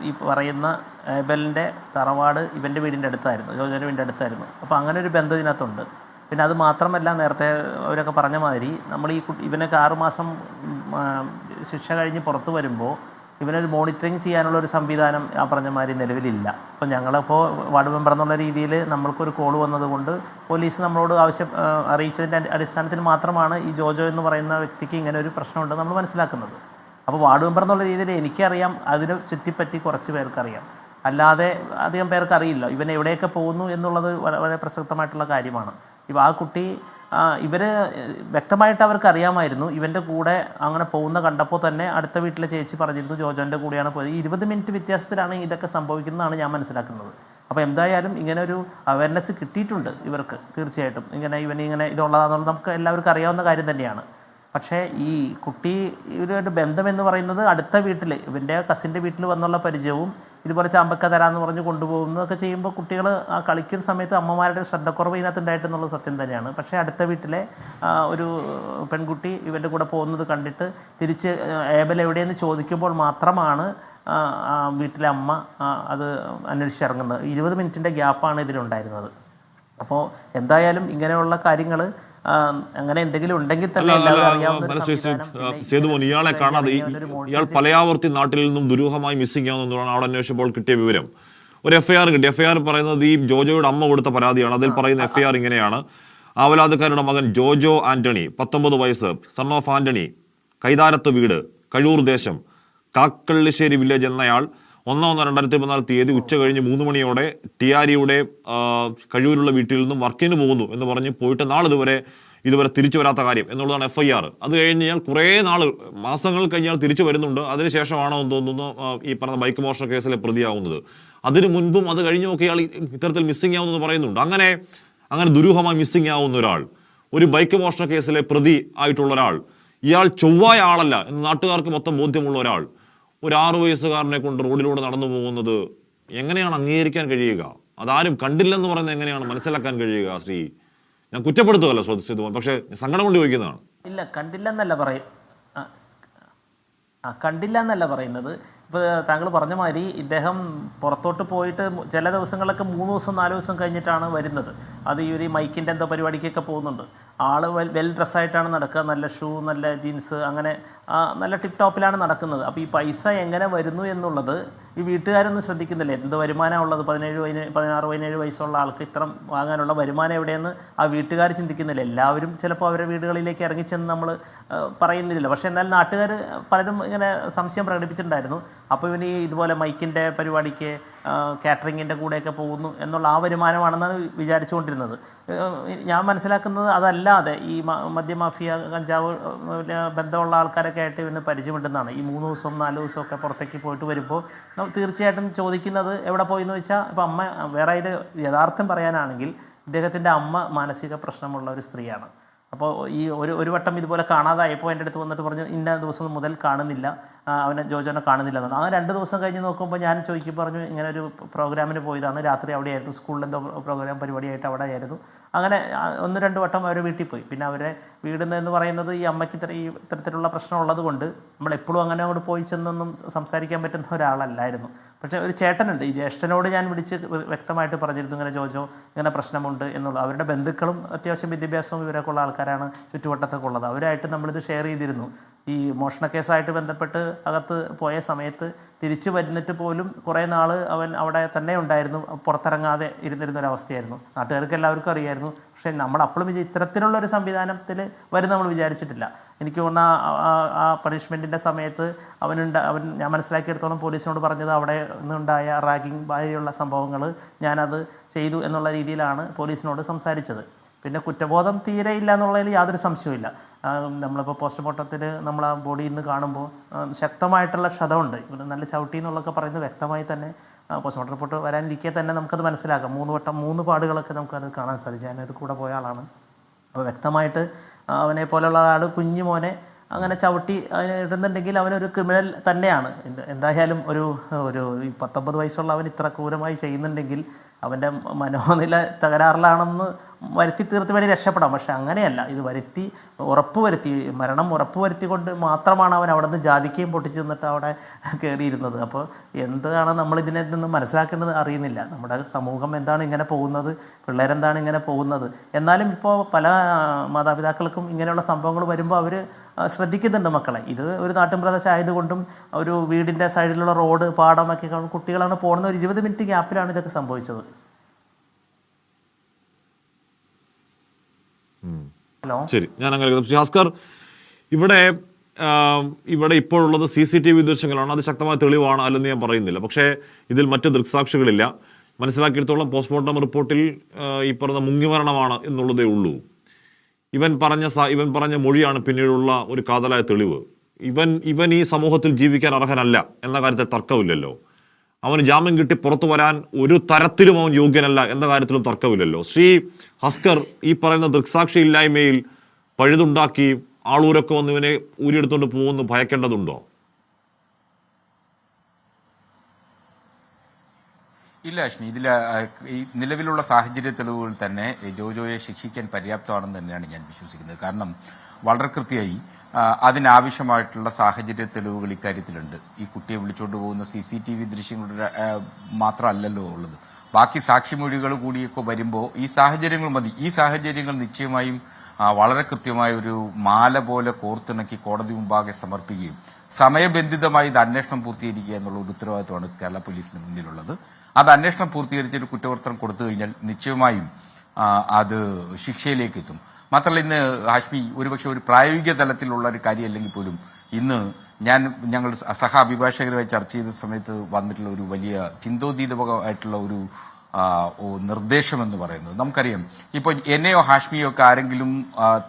ഈ പറയുന്ന ഏബലിൻ്റെ തറവാട് ഇവൻ്റെ വീടിൻ്റെ അടുത്തായിരുന്നു, ജോജോൻ്റെ വീടിൻ്റെ അടുത്തായിരുന്നു. അപ്പോൾ അങ്ങനെ ഒരു ബന്ധം ഇതിനകത്തുണ്ട്. പിന്നെ അത് മാത്രമല്ല, നേരത്തെ അവരൊക്കെ പറഞ്ഞ മാതിരി നമ്മൾ ഇവനൊക്കെ 6 മാസം ശിക്ഷ കഴിഞ്ഞ് പുറത്ത് വരുമ്പോൾ ഇവനൊരു മോണിറ്ററിങ് ചെയ്യാനുള്ള ഒരു സംവിധാനം ആ പറഞ്ഞ മാതിരി നിലവിലില്ല. അപ്പോൾ ഞങ്ങളിപ്പോൾ വാർഡ് മെമ്പർ എന്നുള്ള രീതിയിൽ നമ്മൾക്കൊരു കോൾ വന്നതുകൊണ്ട് പോലീസ് നമ്മളോട് അറിയിച്ചതിൻ്റെ അടിസ്ഥാനത്തിൽ മാത്രമാണ് ഈ ജോജോ എന്ന് പറയുന്ന വ്യക്തിക്ക് ഇങ്ങനെ ഒരു പ്രശ്നമുണ്ടെന്ന് നമ്മൾ മനസ്സിലാക്കുന്നത്. അപ്പോൾ വാർഡ് മെമ്പർ എന്നുള്ള രീതിയിൽ എനിക്കറിയാം, അതിനെ ചുറ്റിപ്പറ്റി കുറച്ച് പേർക്കറിയാം, അല്ലാതെ അധികം പേർക്കറിയില്ല. ഇവൻ എവിടെയൊക്കെ പോകുന്നു എന്നുള്ളത് വളരെ പ്രസക്തമായിട്ടുള്ള കാര്യമാണ്. ഇപ്പോൾ ആ കുട്ടി ഇവർ വ്യക്തമായിട്ട് അവർക്ക് അറിയാമായിരുന്നു. ഇവൻ്റെ കൂടെ അങ്ങനെ പോകുന്ന കണ്ടപ്പോൾ തന്നെ അടുത്ത വീട്ടിലെ ചേച്ചി പറഞ്ഞിരുന്നു ജോജോൻ്റെ കൂടെയാണ് പോയത്. 20 മിനിറ്റ് വ്യത്യാസത്തിലാണ് ഇതൊക്കെ സംഭവിക്കുന്നതാണ് ഞാൻ മനസ്സിലാക്കുന്നത്. അപ്പോൾ എന്തായാലും ഇങ്ങനെ ഒരു അവയർനെസ് കിട്ടിയിട്ടുണ്ട് ഇവർക്ക് തീർച്ചയായിട്ടും. ഇവനിങ്ങനെ ഇതുള്ളതാണെന്നുള്ളത് നമുക്ക് എല്ലാവർക്കും അറിയാവുന്ന കാര്യം തന്നെയാണ്. പക്ഷേ ഈ കുട്ടി ഇവരുടെ ബന്ധമെന്ന് പറയുന്നത് അടുത്ത വീട്ടിൽ ഇവൻ്റെ കസിൻ്റെ വീട്ടിൽ വന്നുള്ള പരിചയവും ഇതുപോലെ ചാമ്പക്ക തരാമെന്ന് പറഞ്ഞ് കൊണ്ടുപോകുന്നതൊക്കെ ചെയ്യുമ്പോൾ കുട്ടികൾ ആ കളിക്കുന്ന സമയത്ത് അമ്മമാരുടെ ശ്രദ്ധക്കുറവ് ഇതിനകത്ത് ഉണ്ടായിട്ടെന്നുള്ള സത്യം തന്നെയാണ്. പക്ഷേ അടുത്ത വീട്ടിലെ ഒരു പെൺകുട്ടി ഇവൻ്റെ കൂടെ പോകുന്നത് കണ്ടിട്ട് തിരിച്ച് ഏബൽ എവിടെയെന്ന് ചോദിക്കുമ്പോൾ മാത്രമാണ് വീട്ടിലെ അമ്മ അത് അന്വേഷിച്ചിറങ്ങുന്നത്. 20 മിനിറ്റിൻ്റെ ഗ്യാപ്പാണ് ഇതിലുണ്ടായിരുന്നത്. അപ്പോൾ എന്തായാലും ഇങ്ങനെയുള്ള കാര്യങ്ങൾ അങ്ങനെ എന്തെങ്കിലും ഉണ്ടെങ്കിൽ തന്നെ സേതുമോൻ, ഇയാളെ കാണാതെ ഇയാൾ പലയാവർത്തി നാട്ടിൽ നിന്നും ദുരൂഹമായി മിസ്സിംഗ് ആവുന്നതാണ് അവിടെ അന്വേഷിച്ചപ്പോൾ കിട്ടിയ വിവരം. ഒരു FIR കിട്ടി. FIR പറയുന്നത് ഈ ജോജോയുടെ അമ്മ കൊടുത്ത പരാതിയാണ്. അതിൽ പറയുന്ന FIR ഇങ്ങനെയാണ്: ആവലാതുകാരുടെ മകൻ ജോജോ ആന്റണി, 19 വയസ്സ്, സൺ ഓഫ് ആന്റണി, കൈതാരത്ത് വീട്, കഴൂർ ദേശം, കാക്കള്ളിശ്ശേരി വില്ലേജ് എന്നയാൾ 1/1/2014 ഉച്ച കഴിഞ്ഞ് 3 മണിയോടെ ടിയാരിയുടെ കഴൂരുള്ള വീട്ടിൽ നിന്നും വർക്കിന് പോകുന്നു എന്ന് പറഞ്ഞ് പോയിട്ട് ഇതുവരെ തിരിച്ചു വരാത്ത കാര്യം എന്നുള്ളതാണ് FIR. അത് കഴിഞ്ഞ് ഞാൻ കുറേ മാസങ്ങൾ കഴിഞ്ഞാൽ തിരിച്ചു വരുന്നുണ്ട്. അതിനുശേഷമാണോ എന്ന് തോന്നുന്നു ഈ പറഞ്ഞ ബൈക്ക് മോഷണ കേസിലെ പ്രതിയാവുന്നത്. അതിനു മുൻപും അത് കഴിഞ്ഞുമൊക്കെ ഇയാൾ ഇത്തരത്തിൽ മിസ്സിംഗ് ആവുമെന്ന് പറയുന്നുണ്ട്. അങ്ങനെ ദുരൂഹമായി മിസ്സിംഗ് ആവുന്ന ഒരാൾ, ഒരു ബൈക്ക് മോഷണ കേസിലെ പ്രതി ആയിട്ടുള്ള ഒരാൾ, ഇയാൾ ചൊവ്വായ ആളല്ല എന്ന് നാട്ടുകാർക്ക് മൊത്തം ബോധ്യമുള്ള ഒരാൾ ഒരു 6 വയസ്സുകാരനെ കൊണ്ട് റോഡിലൂടെ നടന്നു പോകുന്നത് എങ്ങനെയാണ് അംഗീകരിക്കാൻ കഴിയുക? അതാരും കണ്ടില്ലെന്ന് പറയുന്നത് എങ്ങനെയാണ് മനസ്സിലാക്കാൻ കഴിയുക? ശ്രീ, ഞാൻ കുറ്റപ്പെടുത്തുകയല്ല ശ്രദ്ധിച്ചത്, പക്ഷേ സങ്കടം കൊണ്ട് ചോദിക്കുന്നതാണ്. ഇല്ല, കണ്ടില്ലെന്നല്ല പറയുന്നത്. ഇപ്പോൾ താങ്കൾ പറഞ്ഞ മാതിരി ഇദ്ദേഹം പുറത്തോട്ട് പോയിട്ട് ചില ദിവസങ്ങളിലൊക്കെ 3 ദിവസം 4 ദിവസം കഴിഞ്ഞിട്ടാണ് വരുന്നത്. അത് ഈ ഒരു മൈക്കിൻ്റെ എന്തോ പരിപാടിക്കൊക്കെ പോകുന്നുണ്ട്. ആൾ വെൽ ഡ്രസ്സായിട്ടാണ് നടക്കുക, നല്ല ഷൂ, നല്ല ജീൻസ്, അങ്ങനെ നല്ല ടിപ്പ് ടോപ്പിലാണ് നടക്കുന്നത്. അപ്പോൾ ഈ പൈസ എങ്ങനെ വരുന്നു എന്നുള്ളത് ഈ വീട്ടുകാരൊന്നും ശ്രദ്ധിക്കുന്നില്ല. എന്ത് വരുമാനമാണ് ഉള്ളത്? 16-17 വയസ്സുള്ള ആൾക്ക് ഇത്ര വാങ്ങാനുള്ള വരുമാനം എവിടെയെന്ന് ആ വീട്ടുകാർ ചിന്തിക്കുന്നില്ല. എല്ലാവരും ചിലപ്പോൾ അവരുടെ വീടുകളിലേക്ക് ഇറങ്ങിച്ചെന്ന് നമ്മൾ പറയുന്നില്ല. പക്ഷേ എന്നാൽ നാട്ടുകാർ പലരും ഇങ്ങനെ സംശയം പ്രകടിപ്പിച്ചിട്ടുണ്ടായിരുന്നു. അപ്പോൾ ഇവന് ഇതുപോലെ മൈക്കിൻ്റെ പരിപാടിക്ക് കാറ്ററിങ്ങിൻ്റെ കൂടെയൊക്കെ പോകുന്നു എന്നുള്ള ആ വരുമാനമാണെന്നാണ് വിചാരിച്ചുകൊണ്ടിരുന്നത്. ഞാൻ മനസ്സിലാക്കുന്നത് അതല്ലാതെ ഈ മദ്യമാഫിയ, കഞ്ചാവ് ബന്ധമുള്ള ആൾക്കാരൊക്കെ ആയിട്ട് ഇവന് പരിചയമുണ്ടെന്നാണ്. ഈ 3 ദിവസം 4 ദിവസമൊക്കെ പുറത്തേക്ക് പോയിട്ട് വരുമ്പോൾ തീർച്ചയായിട്ടും ചോദിക്കുന്നത് എവിടെ പോയി എന്ന് വെച്ചാൽ, ഇപ്പോൾ അമ്മ വേറെ അതിൽ യഥാർത്ഥം പറയാനാണെങ്കിൽ ഇദ്ദേഹത്തിൻ്റെ അമ്മ മാനസിക പ്രശ്നമുള്ള ഒരു സ്ത്രീയാണ്. അപ്പോൾ ഈ ഒരു വട്ടം ഇതുപോലെ കാണാതായപ്പോൾ എൻ്റെ അടുത്ത് വന്നിട്ട് പറഞ്ഞു, ഇന്ന ദിവസം മുതൽ കാണുന്നില്ല, ജോജോനെ കാണുന്നില്ല എന്നാണ്. 2 ദിവസം കഴിഞ്ഞ് നോക്കുമ്പോൾ ഞാൻ ചോദിക്കുമ്പോൾ പറഞ്ഞു, ഇങ്ങനെ ഒരു പ്രോഗ്രാമിന് പോയതാണ്, രാത്രി അവിടെയായിരുന്നു, സ്കൂളിൽ എന്തോ പ്രോഗ്രാം പരിപാടിയായിട്ട് അവിടെ ആയിരുന്നു. അങ്ങനെ 1-2 വട്ടം അവരെ വീട്ടിൽ പോയി. പിന്നെ അവരെ വീടെന്ന് പറയുന്നത് ഈ അമ്മയ്ക്ക് ഇത്തരത്തിലുള്ള പ്രശ്നം ഉള്ളത് കൊണ്ട് നമ്മളെപ്പോഴും അങ്ങനെ അങ്ങോട്ട് പോയി ചെന്നൊന്നും സംസാരിക്കാൻ പറ്റുന്ന ഒരാളല്ലായിരുന്നു. പക്ഷേ ഒരു ചേട്ടനുണ്ട്, ഈ ജ്യേഷ്ഠനോട് ഞാൻ വിളിച്ച് വ്യക്തമായിട്ട് പറഞ്ഞിരുന്നു ഇങ്ങനെ ജോജോ ഇങ്ങനെ പ്രശ്നമുണ്ട് എന്നുള്ളത്. അവരുടെ ബന്ധുക്കളും അത്യാവശ്യം വിദ്യാഭ്യാസവും ഇവരൊക്കെ ഉള്ള ആൾക്കാരാണ് ചുറ്റുവട്ടത്തൊക്കെ ഉള്ളത്. അവരായിട്ട് നമ്മളിത് ഷെയർ ചെയ്തിരുന്നു. ഈ മോഷണ കേസായിട്ട് ബന്ധപ്പെട്ട് അകത്ത് പോയ സമയത്ത് തിരിച്ചു വരുന്നിട്ട് പോലും കുറേ നാൾ അവൻ അവിടെ തന്നെ ഉണ്ടായിരുന്നു, പുറത്തിറങ്ങാതെ ഇരുന്നിരുന്നൊരവസ്ഥയായിരുന്നു. നാട്ടുകാർക്ക് എല്ലാവർക്കും അറിയായിരുന്നു. പക്ഷേ നമ്മൾ അപ്പോഴും ഇത്തരത്തിലുള്ളൊരു സംവിധാനത്തിൽ വരും നമ്മൾ വിചാരിച്ചിട്ടില്ല. എനിക്ക് തോന്നുന്ന ആ പണിഷ്മെൻറ്റിൻ്റെ സമയത്ത് അവൻ ഞാൻ മനസ്സിലാക്കിയെടുത്തോളം പോലീസിനോട് പറഞ്ഞത് അവിടെ നിന്നുണ്ടായ റാഗിങ് മാതിരിയുള്ള സംഭവങ്ങൾ ഞാനത് ചെയ്തു എന്നുള്ള രീതിയിലാണ് പോലീസിനോട് സംസാരിച്ചത്. പിന്നെ കുറ്റബോധം തീരെ ഇല്ല എന്നുള്ളതിൽ യാതൊരു സംശയവുമില്ല. നമ്മളിപ്പോൾ പോസ്റ്റ്മോർട്ടത്തിൽ നമ്മൾ ആ ബോഡിയിൽ നിന്ന് കാണുമ്പോൾ ശക്തമായിട്ടുള്ള ക്ഷതമുണ്ട്. നല്ല ചവിട്ടി എന്നുള്ളതൊക്കെ പറയുന്നത് വ്യക്തമായി തന്നെ പോസ്റ്റ്മോർട്ടം റിപ്പോർട്ട് വരാനിരിക്കെ തന്നെ നമുക്കത് മനസ്സിലാക്കാം. 3 പാടുകളൊക്കെ നമുക്കത് കാണാൻ സാധിക്കും. ഞാനത് കൂടെ പോയ ആളാണ്. അപ്പോൾ വ്യക്തമായിട്ട് അവനെ പോലെയുള്ള ആൾ കുഞ്ഞു മോനെ അങ്ങനെ ചവിട്ടി ഇടുന്നുണ്ടെങ്കിൽ അവനൊരു ക്രിമിനൽ തന്നെയാണ്. എന്തായാലും ഒരു 19 വയസ്സുള്ള അവൻ ഇത്ര ക്രൂരമായി ചെയ്യുന്നുണ്ടെങ്കിൽ അവൻ്റെ മനോനില തകരാറിലാണെന്ന് വരുത്തി തീർത്ത് വേണ്ടി രക്ഷപ്പെടാം. പക്ഷെ അങ്ങനെയല്ല, ഇത് മരണം ഉറപ്പുവരുത്തിക്കൊണ്ട് മാത്രമാണ് അവൻ അവിടെ നിന്ന് ജാതിക്കുകയും പൊട്ടിച്ചു നിന്നിട്ട് അവിടെ കയറിയിരുന്നത്. അപ്പോൾ എന്താണ് നമ്മളിതിനെ നിന്ന് മനസ്സിലാക്കേണ്ടത് അറിയുന്നില്ല. നമ്മുടെ സമൂഹം എന്താണ് ഇങ്ങനെ പോകുന്നത്, പിള്ളേരെന്താണ് ഇങ്ങനെ പോകുന്നത്. എന്നാലും ഇപ്പോൾ പല മാതാപിതാക്കൾക്കും ഇങ്ങനെയുള്ള സംഭവങ്ങൾ വരുമ്പോൾ അവർ ശ്രദ്ധിക്കുന്നുണ്ട് മക്കളെ. ഇത് ഒരു നാട്ടിൻ പ്രദേശം ആയതുകൊണ്ടും ഒരു വീടിൻ്റെ സൈഡിലുള്ള റോഡ്, പാടമൊക്കെ കുട്ടികളാണ് പോകുന്ന ഒരു 20 മിനിറ്റ് ഗ്യാപ്പിലാണ് ഇതൊക്കെ സംഭവിച്ചത്. ശരി, ഞാൻ അങ്ങനെ ഭാസ്കർ, ഇവിടെ ഇപ്പോഴുള്ളത് CCTV ദൃശ്യങ്ങളാണ്. അത് ശക്തമായ തെളിവാണ് അല്ലെന്ന് ഞാൻ പറയുന്നില്ല. പക്ഷേ ഇതിൽ മറ്റ് ദൃക്സാക്ഷികളില്ല. മനസ്സിലാക്കിയെടുത്തോളം പോസ്റ്റ്മോർട്ടം റിപ്പോർട്ടിൽ ഈ പറഞ്ഞ മുങ്ങിമരണമാണ് എന്നുള്ളതേ ഉള്ളൂ. ഇവൻ പറഞ്ഞ മൊഴിയാണ് പിന്നീടുള്ള ഒരു കാതലായ തെളിവ്. ഇവൻ ഈ സമൂഹത്തിൽ ജീവിക്കാൻ അർഹനല്ല എന്ന കാര്യത്തിൽ തർക്കമില്ലല്ലോ. അവന് ജാമ്യം കിട്ടി പുറത്തു വരാൻ ഒരു തരത്തിലും അവൻ യോഗ്യനല്ല എന്ന കാര്യത്തിലും തർക്കമില്ലല്ലോ. ശ്രീ ഹസ്കർ, ഈ പറയുന്ന ദൃക്സാക്ഷി ഇല്ലായ്മയിൽ പഴുതുണ്ടാക്കി ആളൂരൊക്കെ വന്ന് ഇവനെ ഊരിയെടുത്തുകൊണ്ട് പോകുമെന്ന് ഭയക്കേണ്ടതുണ്ടോ? ഇല്ല അശ്മി, ഇതിൽ ഈ നിലവിലുള്ള സാഹചര്യ തെളിവുകൾ തന്നെ ജോജോയെ ശിക്ഷിക്കാൻ പര്യാപ്തമാണെന്ന് തന്നെയാണ് ഞാൻ വിശ്വസിക്കുന്നത്. കാരണം വളരെ കൃത്യമായി അതിനാവശ്യമായിട്ടുള്ള സാഹചര്യ തെളിവുകൾ ഇക്കാര്യത്തിലുണ്ട്. ഈ കുട്ടിയെ വിളിച്ചുകൊണ്ട് പോകുന്ന CCTV ദൃശ്യങ്ങളുടെ മാത്രമല്ലല്ലോ ഉള്ളത്, ബാക്കി സാക്ഷിമൊഴികൾ കൂടിയൊക്കെ വരുമ്പോൾ ഈ സാഹചര്യങ്ങൾ മതി. ഈ സാഹചര്യങ്ങൾ നിശ്ചയമായും വളരെ കൃത്യമായ ഒരു മാല പോലെ കോർത്തിണക്കി കോടതി മുമ്പാകെ സമർപ്പിക്കുകയും സമയബന്ധിതമായി ഇത് അന്വേഷണം പൂർത്തീകരിക്കുക എന്നുള്ള ഒരു ഉത്തരവാദിത്വമാണ് കേരള പോലീസിന് മുന്നിലുള്ളത്. അത് അന്വേഷണം പൂർത്തീകരിച്ച് ഒരു കുറ്റപത്രം കൊടുത്തു കഴിഞ്ഞാൽ നിശ്ചയമായും അത് ശിക്ഷയിലേക്ക് എത്തും. മാത്രമല്ല, ഇന്ന് ഹാഷ്മി ഒരുപക്ഷെ ഒരു പ്രായോഗിക തലത്തിലുള്ള ഒരു കാര്യമല്ലെങ്കിൽ പോലും ഇന്ന് ഞങ്ങൾ അഭിഭാഷകരുമായി ചർച്ച ചെയ്ത സമയത്ത് വന്നിട്ടുള്ള ഒരു വലിയ ചിന്തോതീതമായിട്ടുള്ള ഒരു നിർദ്ദേശം എന്ന് പറയുന്നത്, നമുക്കറിയാം ഇപ്പോൾ എന്നെയോ ഹാഷ്മിയോ ഒക്കെ ആരെങ്കിലും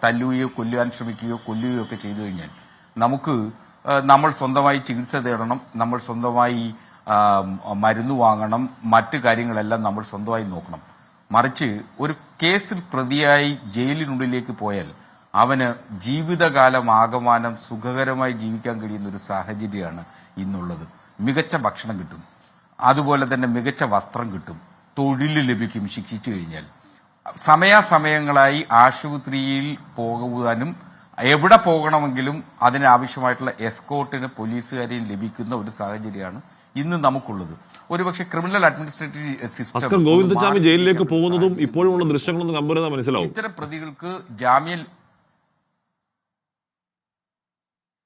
തല്ലുകയോ കൊല്ലാൻ ശ്രമിക്കുകയോ കൊല്ലുകയോ ഒക്കെ ചെയ്തു കഴിഞ്ഞാൽ നമ്മൾ സ്വന്തമായി ചികിത്സ തേടണം, നമ്മൾ സ്വന്തമായി മരുന്ന് വാങ്ങണം, മറ്റു കാര്യങ്ങളെല്ലാം നമ്മൾ സ്വന്തമായി നോക്കണം. മറിച്ച് ഒരു കേസിൽ പ്രതിയായി ജയിലിനുള്ളിലേക്ക് പോയാൽ അവന് ജീവിതകാലം ആകമാനം സുഖകരമായി ജീവിക്കാൻ കഴിയുന്ന ഒരു സാഹചര്യമാണ് ഇന്നുള്ളത്. മികച്ച ഭക്ഷണം കിട്ടും, അതുപോലെ തന്നെ മികച്ച വസ്ത്രം കിട്ടും, തൊഴിൽ ലഭിക്കും ശിക്ഷിച്ചു കഴിഞ്ഞാൽ. സമയാസമയങ്ങളായി ആശുപത്രിയിൽ പോകുവാനും എവിടെ പോകണമെങ്കിലും അതിനാവശ്യമായിട്ടുള്ള എസ്കോർട്ടിന് പോലീസുകാരെയും ലഭിക്കുന്ന ഒരു സാഹചര്യമാണ് ഇന്ന് നമുക്കുള്ളത്. ഒരുപക്ഷെ ക്രിമിനൽ അഡ്മിനിസ്ട്രേറ്റീവ് സിസ്റ്റം ഗോവിന്ദചാമി ജയിലിലേക്ക് പോകുന്നതും ഇപ്പോഴുമുള്ള ദൃശ്യങ്ങളൊന്നും കമ്പുന്നത് മനസ്സിലാവും. ഇത്തരം പ്രതികൾക്ക് ജാമ്യം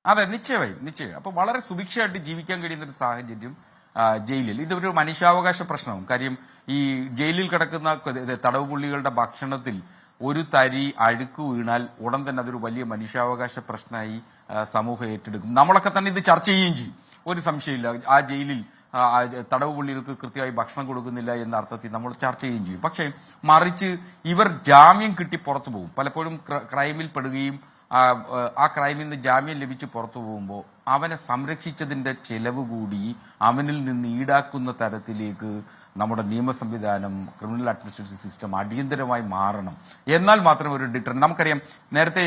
അതെ നിശ്ചയമായി അപ്പൊ വളരെ സുഭിക്ഷമായിട്ട് ജീവിക്കാൻ കഴിയുന്ന ഒരു സാഹചര്യം ജയിലിൽ. ഇതൊരു മനുഷ്യാവകാശ പ്രശ്നവും. കാര്യം ഈ ജയിലിൽ കിടക്കുന്ന തടവ് പുള്ളികളുടെ ഭക്ഷണത്തിൽ ഒരു തരി അഴുക്ക് വീണാൽ ഉടൻ തന്നെ അതൊരു വലിയ മനുഷ്യാവകാശ പ്രശ്നമായി സമൂഹം ഏറ്റെടുക്കും. നമ്മളൊക്കെ തന്നെ ഇത് ചർച്ച ചെയ്യുകയും ചെയ്യും, ഒരു സംശയമില്ല. ആ ജയിലിൽ തടവ് പുള്ളികൾക്ക് കൃത്യമായി ഭക്ഷണം കൊടുക്കുന്നില്ല എന്ന അർത്ഥത്തിൽ നമ്മൾ ചർച്ച ചെയ്യുകയും ചെയ്യും. പക്ഷേ മറിച്ച് ഇവർ ജാമ്യം കിട്ടി പുറത്തു പോകും. പലപ്പോഴും ക്രൈമിൽ പെടുകയും ആ ക്രൈമിൽ നിന്ന് ജാമ്യം ലഭിച്ച് പുറത്തു പോകുമ്പോൾ അവനെ സംരക്ഷിച്ചതിന്റെ ചെലവ് കൂടി അവനിൽ നിന്ന് ഈടാക്കുന്ന തരത്തിലേക്ക് നമ്മുടെ നിയമ സംവിധാനം, ക്രിമിനൽ അഡ്മിനിസ്ട്രേറ്റീവ് സിസ്റ്റം അടിയന്തരമായി മാറണം. എന്നാൽ മാത്രമേ ഒരു ഡിറ്ററന്റ്. നമുക്കറിയാം, നേരത്തെ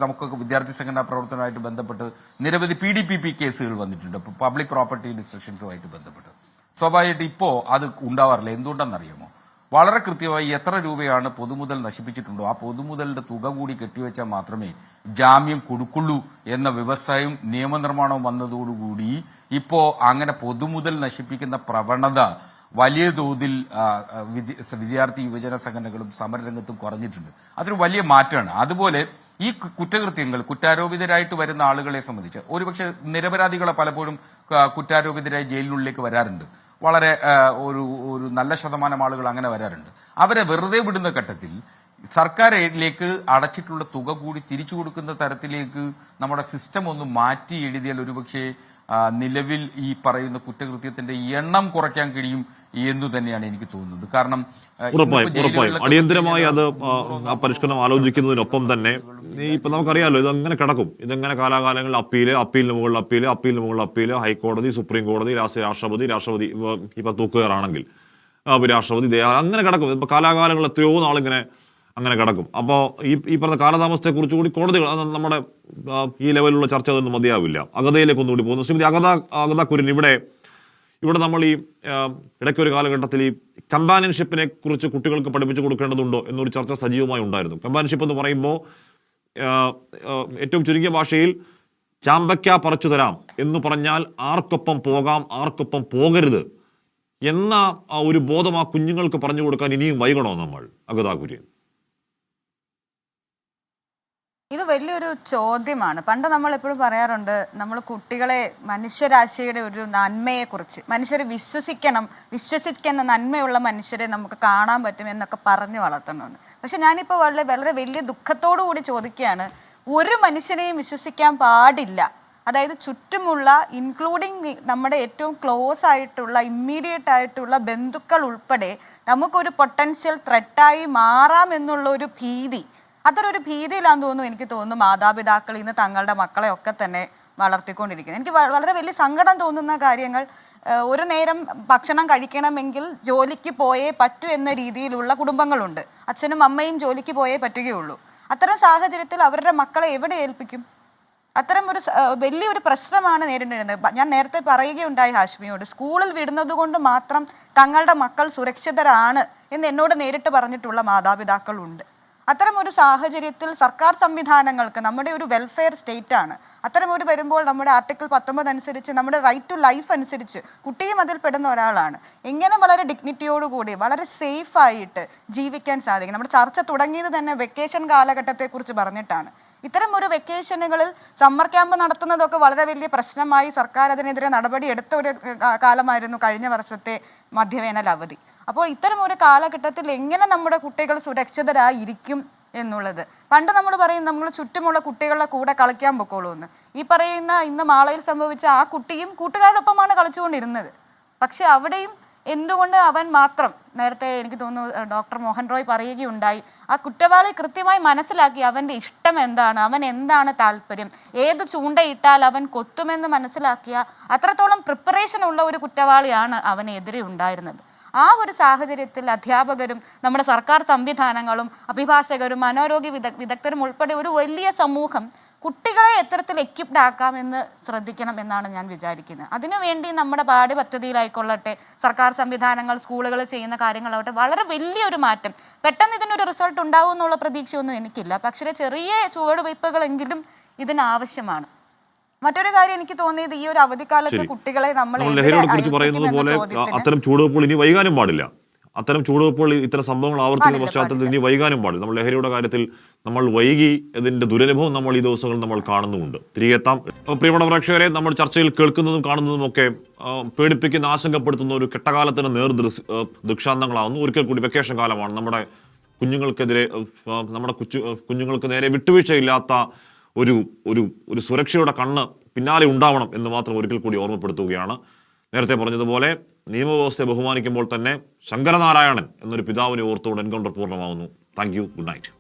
നമുക്കൊക്കെ വിദ്യാർത്ഥി സംഘടനാ പ്രവർത്തനവുമായിട്ട് ബന്ധപ്പെട്ട് നിരവധി PDPP കേസുകൾ വന്നിട്ടുണ്ട്, പബ്ലിക് പ്രോപ്പർട്ടി ഡിസ്ട്രക്ഷൻസുമായിട്ട് ബന്ധപ്പെട്ട്. സ്വാഭാവികമായിട്ട് ഇപ്പോ അത് ഉണ്ടാവാറില്ല. എന്തുകൊണ്ടെന്നറിയാമോ? വളരെ കൃത്യമായി എത്ര രൂപയാണ് പൊതുമുതൽ നശിപ്പിച്ചിട്ടുണ്ടോ ആ പൊതുമുതലിന്റെ തുക കൂടി കെട്ടിവെച്ചാൽ മാത്രമേ ജാമ്യം കൊടുക്കുള്ളൂ എന്ന വ്യവസായവും നിയമനിർമ്മാണവും വന്നതോടുകൂടി ഇപ്പോ അങ്ങനെ പൊതുമുതൽ നശിപ്പിക്കുന്ന പ്രവണത വലിയ തോതിൽ വിദ്യാർത്ഥി യുവജന സംഘടനകളും സമരരംഗത്തും കുറഞ്ഞിട്ടുണ്ട്. അതൊരു വലിയ മാറ്റമാണ്. അതുപോലെ ഈ കുറ്റകൃത്യങ്ങൾ കുറ്റാരോപിതരായിട്ട് വരുന്ന ആളുകളെ സംബന്ധിച്ച് ഒരുപക്ഷെ നിരപരാധികളെ പലപ്പോഴും കുറ്റാരോപിതരായി ജയിലിനുള്ളിലേക്ക് വരാറുണ്ട്. വളരെ ഒരു നല്ല ശതമാനം ആളുകൾ അങ്ങനെ വരാറുണ്ട്. അവരെ വെറുതെ വിടുന്ന ഘട്ടത്തിൽ സർക്കാരിലേക്ക് അടച്ചിട്ടുള്ള തുക കൂടി തിരിച്ചു കൊടുക്കുന്ന തരത്തിലേക്ക് നമ്മുടെ സിസ്റ്റം ഒന്ന് മാറ്റി എഴുതിയാൽ ഒരുപക്ഷെ നിലവിൽ ഈ പറയുന്ന കുറ്റകൃത്യത്തിന്റെ എണ്ണം കുറയ്ക്കാൻ കഴിയും എന്നു തന്നെയാണ് എനിക്ക് തോന്നുന്നത്. കാരണം ഉറപ്പായും അടിയന്തരമായി അത് ആ പരിഷ്കരണം ആലോചിക്കുന്നതിനൊപ്പം തന്നെ ഇപ്പൊ നമുക്കറിയാലോ ഇതങ്ങനെ കിടക്കും. ഇതെങ്ങനെ കാലാകാലങ്ങളിൽ അപ്പീലിന് മുകളിൽ അപ്പീല്, ഹൈക്കോടതി, സുപ്രീം കോടതി, രാഷ്ട്രപതി ഇപ്പൊ തൂക്കുകയാണെങ്കിൽ രാഷ്ട്രപതി അങ്ങനെ കിടക്കും. ഇപ്പൊ കാലാകാലങ്ങൾ എത്രയോ നാളിങ്ങനെ അങ്ങനെ കിടക്കും. അപ്പോൾ ഈ പറഞ്ഞ കാലതാമസത്തെ കുറിച്ച് കൂടി കോടതികൾ നമ്മുടെ ഈ ലെവലിലുള്ള ചർച്ച അതൊന്നും മതിയാവില്ല. അഗതയിലേക്കൊന്നുകൂടി പോകുന്നു. ശ്രീമതി അഗത കുര്യൻ, ഇവിടെ നമ്മൾ ഈ ഇടയ്ക്കൊരു കാലഘട്ടത്തിൽ ഈ കമ്പാനിയൻഷിപ്പിനെ കുറിച്ച് കുട്ടികൾക്ക് പഠിപ്പിച്ചു കൊടുക്കേണ്ടതുണ്ടോ എന്നൊരു ചർച്ച സജീവമായി ഉണ്ടായിരുന്നു. കമ്പാനിയൻഷിപ്പ് എന്ന് പറയുമ്പോൾ ഏറ്റവും ചുരുങ്ങിയ ഭാഷയിൽ ചാമ്പയ്ക്ക പറിച്ചു തരാം എന്ന് പറഞ്ഞാൽ ആർക്കൊപ്പം പോകാം, ആർക്കൊപ്പം പോകരുത് എന്ന ഒരു ബോധം ആ കുഞ്ഞുങ്ങൾക്ക് പറഞ്ഞു കൊടുക്കാൻ ഇനിയും വൈകണോ നമ്മൾ? അഗത കുര്യൻ, ഇത് വലിയൊരു ചോദ്യമാണ്. പണ്ട് നമ്മൾ എപ്പോഴും പറയാറുണ്ട്, നമ്മൾ കുട്ടികളെ മനുഷ്യരാശിയുടെ ഒരു നന്മയെക്കുറിച്ച്, മനുഷ്യരെ വിശ്വസിക്കുന്ന നന്മയുള്ള മനുഷ്യരെ നമുക്ക് കാണാൻ പറ്റും എന്നൊക്കെ പറഞ്ഞു വളർത്തണമെന്ന്. പക്ഷെ ഞാനിപ്പോൾ വളരെ വലിയ ദുഃഖത്തോടു കൂടി ചോദിക്കുകയാണ്, ഒരു മനുഷ്യനെയും വിശ്വസിക്കാൻ പാടില്ല. അതായത് ചുറ്റുമുള്ള ഇൻക്ലൂഡിങ് നമ്മുടെ ഏറ്റവും ക്ലോസ് ആയിട്ടുള്ള ഇമ്മീഡിയറ്റ് ആയിട്ടുള്ള ബന്ധുക്കൾ ഉൾപ്പെടെ നമുക്കൊരു പൊട്ടൻഷ്യൽ ത്രെട്ടായി മാറാം എന്നുള്ള ഒരു ഭീതി, അതൊരു ഭീതിയിലാന്ന് തോന്നുന്നു. എനിക്ക് തോന്നുന്നു മാതാപിതാക്കൾ ഇന്ന് തങ്ങളുടെ മക്കളെ ഒക്കെ തന്നെ വളർത്തിക്കൊണ്ടിരിക്കുന്നത്. എനിക്ക് വളരെ വലിയ സങ്കടം തോന്നുന്ന കാര്യങ്ങൾ, ഒരു നേരം ഭക്ഷണം കഴിക്കണമെങ്കിൽ ജോലിക്ക് പോയേ പറ്റൂ എന്ന രീതിയിലുള്ള കുടുംബങ്ങളുണ്ട്. അച്ഛനും അമ്മയും ജോലിക്ക് പോയേ പറ്റുകയുള്ളൂ. അത്തരം സാഹചര്യത്തിൽ അവരുടെ മക്കളെ എവിടെ ഏൽപ്പിക്കും? അത്തരം ഒരു വലിയൊരു പ്രശ്നമാണ് നേരിടുന്നത്. ഞാൻ നേരത്തെ പറയുകയുണ്ടായി ഹാഷ്മിയോട്, സ്കൂളിൽ വിടുന്നത് കൊണ്ട് മാത്രം തങ്ങളുടെ മക്കൾ സുരക്ഷിതരാണ് എന്ന് എന്നോട് നേരിട്ട് പറഞ്ഞിട്ടുള്ള മാതാപിതാക്കളുണ്ട്. അത്തരം ഒരു സാഹചര്യത്തിൽ സർക്കാർ സംവിധാനങ്ങൾക്ക്, നമ്മുടെ ഒരു വെൽഫെയർ സ്റ്റേറ്റ് ആണ്, അത്തരം ഒരു വരുമ്പോൾ നമ്മുടെ ആർട്ടിക്കിൾ 19 അനുസരിച്ച്, നമ്മുടെ റൈറ്റ് ടു ലൈഫ് അനുസരിച്ച് കുട്ടിയും അതിൽ പെടുന്ന ഒരാളാണ്. എങ്ങനെ വളരെ ഡിഗ്നിറ്റിയോടുകൂടി വളരെ സേഫ് ആയിട്ട് ജീവിക്കാൻ സാധിക്കും? നമ്മുടെ ചർച്ച തുടങ്ങിയത് തന്നെ വെക്കേഷൻ കാലഘട്ടത്തെക്കുറിച്ച് പറഞ്ഞിട്ടാണ്. ഇത്തരം ഒരു വെക്കേഷനുകളിൽ സമ്മർ ക്യാമ്പ് നടത്തുന്നതൊക്കെ വളരെ വലിയ പ്രശ്നമായി സർക്കാർ അതിനെതിരെ നടപടി എടുത്ത ഒരു കാലമായിരുന്നു കഴിഞ്ഞ വർഷത്തെ മധ്യവേനൽ അവധി. അപ്പോൾ ഇത്തരം ഒരു കാലഘട്ടത്തിൽ എങ്ങനെ നമ്മുടെ കുട്ടികൾ സുരക്ഷിതരായിരിക്കും എന്നുള്ളത്. പണ്ട് നമ്മൾ പറയും നമ്മൾ ചുറ്റുമുള്ള കുട്ടികളുടെ കൂടെ കളിക്കാൻ പൊക്കോളൂ എന്ന്. ഈ പറയുന്ന ഇന്ന് മാളയിൽ സംഭവിച്ച ആ കുട്ടിയും കൂട്ടുകാരോടൊപ്പമാണ് കളിച്ചുകൊണ്ടിരുന്നത്. പക്ഷെ അവിടെയും എന്തുകൊണ്ട് അവൻ മാത്രം, നേരത്തെ എനിക്ക് തോന്നുന്നു ഡോക്ടർ മോഹൻ റോയ് പറയുകയുണ്ടായി, ആ കുറ്റവാളി കൃത്യമായി മനസ്സിലാക്കി അവൻ്റെ ഇഷ്ടം എന്താണ്, അവൻ എന്താണ് താല്പര്യം, ഏത് ചൂണ്ടയിട്ടാൽ അവൻ കൊത്തുമെന്ന് മനസ്സിലാക്കിയ അത്രത്തോളം പ്രിപ്പറേഷൻ ഉള്ള ഒരു കുറ്റവാളിയാണ് അവനെതിരെ ഉണ്ടായിരുന്നത്. ആ ഒരു സാഹചര്യത്തിൽ അധ്യാപകരും നമ്മുടെ സർക്കാർ സംവിധാനങ്ങളും അഭിഭാഷകരും മനോരോഗ്യ വിദഗ്ധരും ഉൾപ്പെടെ ഒരു വലിയ സമൂഹം കുട്ടികളെ എത്തരത്തിൽ എക്യുപ്ഡ് ആക്കാമെന്ന് ശ്രദ്ധിക്കണം എന്നാണ് ഞാൻ വിചാരിക്കുന്നത്. അതിനുവേണ്ടി നമ്മുടെ പാഠ്യപദ്ധതിയിലായിക്കൊള്ളട്ടെ, സർക്കാർ സംവിധാനങ്ങൾ, സ്കൂളുകളിൽ ചെയ്യുന്ന കാര്യങ്ങളാവട്ടെ, വളരെ വലിയൊരു മാറ്റം. പെട്ടെന്ന് ഇതിനൊരു റിസൾട്ട് ഉണ്ടാവും എന്നുള്ള പ്രതീക്ഷയൊന്നും എനിക്കില്ല. പക്ഷേ ചെറിയ ചുവടുവയ്പ്പുകളെങ്കിലും ഇതിനാവശ്യമാണ്. മറ്റൊരു കാര്യം എനിക്ക് തോന്നിയത്, ഈ ഒരു അവധിക്കാലത്ത് കുട്ടികളെ നമ്മൾ ലഹരിയെ കുറിച്ച് പറയുന്നത് പോലെ അത്തരം ചുവടുവെപ്പുകൾ ഇനി വൈകാനും പാടില്ല. അത്തരം ചുവടുവെപ്പുകൾ, ഇത്തരം സംഭവങ്ങൾ ആവർത്തിക്കുന്ന പശ്ചാത്തലത്തിൽ ഇനി വൈകാനും പാടില്ല. നമ്മൾ ലഹരിയുടെ കാര്യത്തിൽ നമ്മൾ വൈകി ഇതിന്റെ ദുരനുഭവം നമ്മൾ ഈ ദിവസങ്ങളിൽ നമ്മൾ കാണുന്നുമുണ്ട്. തിരികെ എത്താം. പ്രിയപ്പെട്ട പ്രേക്ഷകരെ, നമ്മൾ ചർച്ചയിൽ കേൾക്കുന്നതും കാണുന്നതും ഒക്കെ പേടിപ്പിക്കുന്ന, ആശങ്കപ്പെടുത്തുന്ന ഒരു കെട്ടകാലത്തിന് ദൃക്സാന്തങ്ങളാവുന്നു. ഒരിക്കൽ കൂടി വെക്കേഷൻ കാലമാണ്. നമ്മുടെ കുഞ്ഞുങ്ങൾക്ക് നേരെ വിട്ടുവീഴ്ചയില്ലാത്ത ഒരു സുരക്ഷയുടെ കണ്ണ് പിന്നാലെ ഉണ്ടാവണം എന്ന് മാത്രം ഒരിക്കൽ കൂടി ഓർമ്മപ്പെടുത്തുകയാണ്. നേരത്തെ പറഞ്ഞതുപോലെ നിയമവ്യവസ്ഥയെ ബഹുമാനിക്കുമ്പോൾ തന്നെ ശങ്കരനാരായണൻ എന്നൊരു പിതാവിനെ ഓർത്തുകൊണ്ട് എൻകൗണ്ടർ പൂർണ്ണമാവുന്നു. Thank you. Good night.